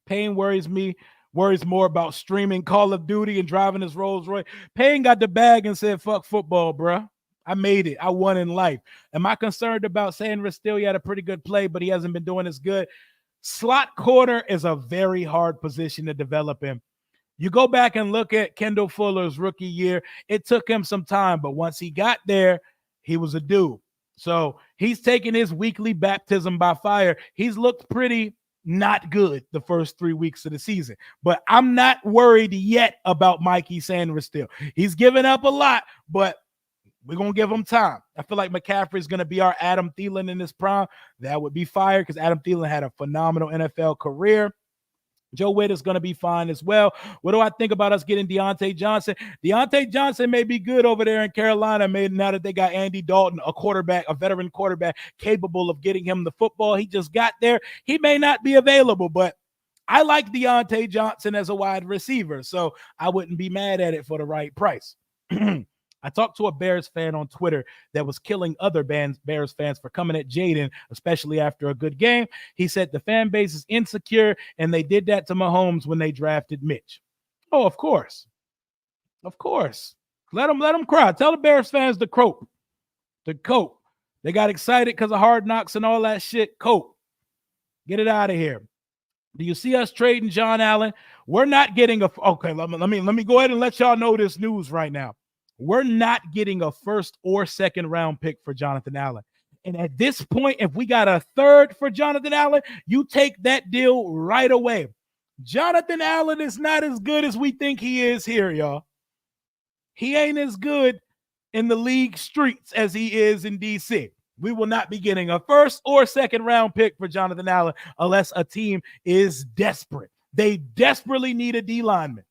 Payne worries more about streaming Call of Duty and driving his Rolls Royce. Payne got the bag and said, fuck football, bruh. I made it. I won in life. Am I concerned about saying Rastil? He had a pretty good play, but he hasn't been doing as good. Slot corner is a very hard position to develop in. You go back and look at Kendall Fuller's rookie year. It took him some time, but once he got there, he was a dude. So he's taken his weekly baptism by fire. He's looked pretty not good the first 3 weeks of the season. But I'm not worried yet about Mikey Sanders still. He's given up a lot, but we're going to give him time. I feel like McCaffrey is going to be our Adam Thielen in this prime. That would be fire because Adam Thielen had a phenomenal NFL career. Joe Witt is going to be fine as well. What do I think about us getting Deontay Johnson? Deontay Johnson may be good over there in Carolina, now that they got Andy Dalton, a veteran quarterback, capable of getting him the football. He just got there. He may not be available, but I like Deontay Johnson as a wide receiver, so I wouldn't be mad at it for the right price. I talked to a Bears fan on Twitter that was killing other Bears fans for coming at Jaden, especially after a good game. He said the fan base is insecure, and they did that to Mahomes when they drafted Mitch. Oh, of course. Of course. Let them cry. Tell the Bears fans to cope. They got excited because of Hard Knocks and all that shit. Cope. Get it out of here. Do you see us trading John Allen? We're not getting okay, let me go ahead and let y'all know this news right now. We're not getting a first or second round pick for Jonathan Allen. And at this point, if we got a third for Jonathan Allen, you take that deal right away. Jonathan Allen is not as good as we think he is here, y'all. He ain't as good in the league streets as he is in DC. We will not be getting a first or second round pick for Jonathan Allen unless a team is desperate. They desperately need a D lineman.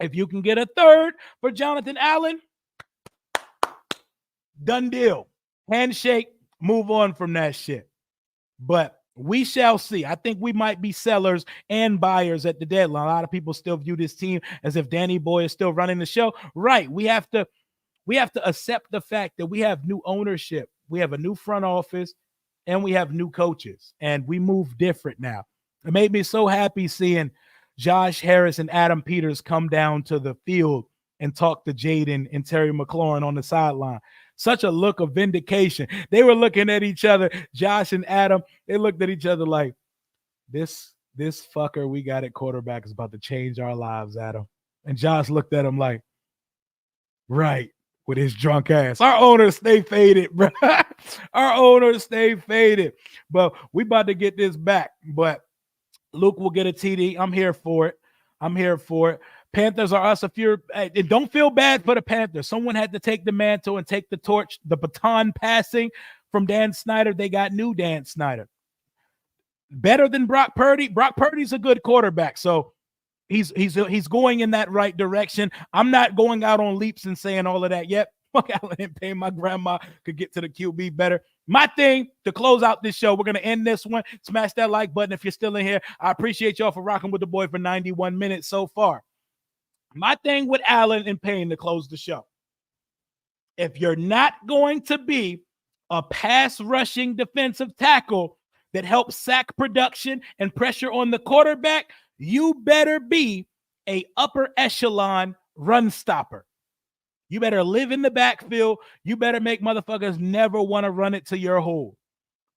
If you can get a third for Jonathan Allen, done deal. Handshake, move on from that shit. But we shall see. I think we might be sellers and buyers at the deadline. A lot of people still view this team as if Danny Boy is still running the show. Right. We have to accept the fact that we have new ownership. We have a new front office and we have new coaches. And we move different now. It made me so happy seeing Josh Harris and Adam Peters come down to the field and talk to Jaden and Terry McLaurin on the sideline. Such a look of vindication. They were looking at each other, Josh and Adam. They looked at each other like, this fucker we got at quarterback is about to change our lives, Adam. And Josh looked at him like, right, with his drunk ass. Our owners stay faded, bro. Our owners stay faded. But we about to get this back. But Luke will get a TD. I'm here for it. Panthers are us. Don't feel bad for the Panthers. Someone had to take the mantle and take the torch, the baton passing from Dan Snyder. They got new Dan Snyder. Better than Brock Purdy. Brock Purdy's a good quarterback, so he's going in that right direction. I'm not going out on leaps and saying all of that yet. Fuck Allen and Payne. My grandma could get to the QB better. My thing to close out this show, we're going to end this one. Smash that like button if you're still in here. I appreciate y'all for rocking with the boy for 91 minutes so far. My thing with Allen and Payne to close the show. If you're not going to be a pass rushing defensive tackle that helps sack production and pressure on the quarterback, you better be a upper echelon run stopper. You better live in the backfield. You better make motherfuckers never want to run it to your hole.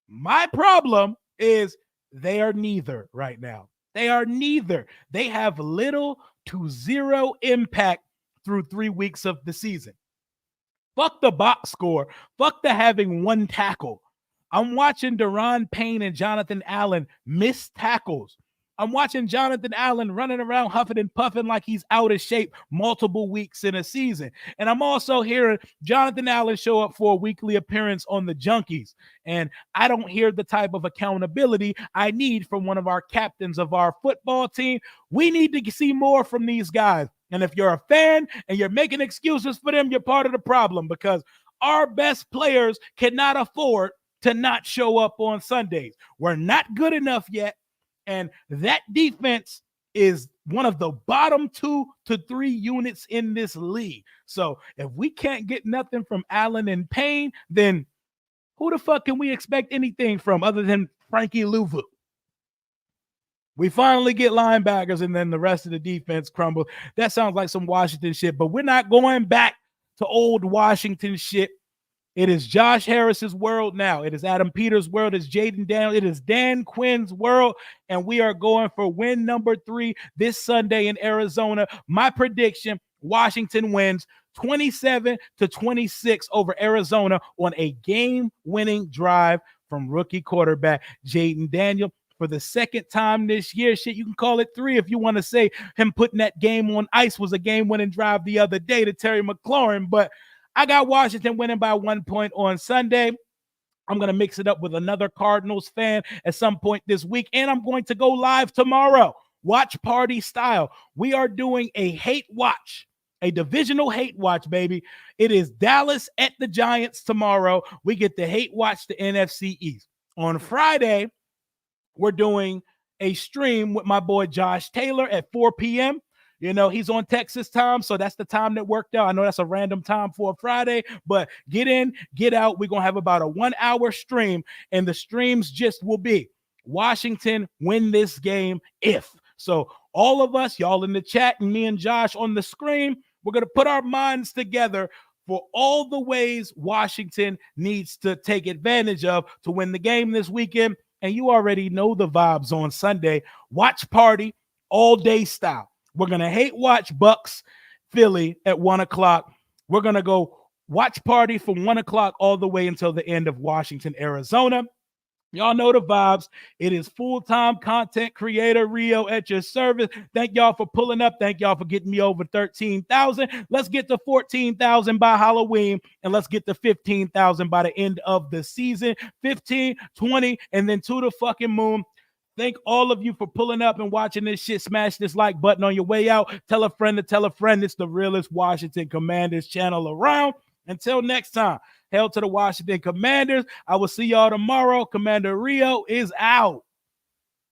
My problem is they are neither right now. They are neither. They have little to zero impact through 3 weeks of the season. Fuck the box score. Fuck the having one tackle. I'm watching Daron Payne and Jonathan Allen miss tackles. I'm watching Jonathan Allen running around huffing and puffing like he's out of shape multiple weeks in a season. And I'm also hearing Jonathan Allen show up for a weekly appearance on the Junkies. And I don't hear the type of accountability I need from one of our captains of our football team. We need to see more from these guys. And if you're a fan and you're making excuses for them, you're part of the problem, because our best players cannot afford to not show up on Sundays. We're not good enough yet. And that defense is one of the bottom 2 to 3 units in this league. So if we can't get nothing from Allen and Payne, then who the fuck can we expect anything from other than Frankie Louvu? We finally get linebackers and then the rest of the defense crumbles. That sounds like some Washington shit, but we're not going back to old Washington shit. It is Josh Harris's world now. It is Adam Peters' world. It is Jaden Daniels. It is Dan Quinn's world. And we are going for win number 3 this Sunday in Arizona. My prediction, Washington wins 27-26 over Arizona on a game-winning drive from rookie quarterback Jaden Daniels. For the second time this year, shit, you can call it 3 if you want to say him putting that game on ice was a game-winning drive the other day to Terry McLaurin. But I got Washington winning by 1 point on Sunday. I'm going to mix it up with another Cardinals fan at some point this week, and I'm going to go live tomorrow, watch party style. We are doing a hate watch, a divisional hate watch, baby. It is Dallas at the Giants tomorrow. We get the hate watch the NFC East. On Friday, we're doing a stream with my boy Josh Taylor at 4 p.m. You know, he's on Texas time, so that's the time that worked out. I know that's a random time for a Friday, but get in, get out. We're going to have about a 1-hour stream, and the streams just will be Washington win this game if. So all of us, y'all in the chat, and me and Josh on the screen, we're going to put our minds together for all the ways Washington needs to take advantage of to win the game this weekend. And you already know the vibes on Sunday. Watch party all day style. We're going to hate watch Bucks Philly at 1 o'clock. We're going to go watch party from 1 o'clock all the way until the end of Washington, Arizona. Y'all know the vibes. It is full-time content creator Rio at your service. Thank y'all for pulling up. Thank y'all for getting me over 13,000. Let's get to 14,000 by Halloween, and let's get to 15,000 by the end of the season. 15, 20, and then to the fucking moon. Thank all of you for pulling up and watching this shit. Smash this like button on your way out. Tell a friend to tell a friend. It's the realest Washington Commanders channel around. Until next time. Hail to the Washington Commanders. I will see y'all tomorrow. Commander Rio is out.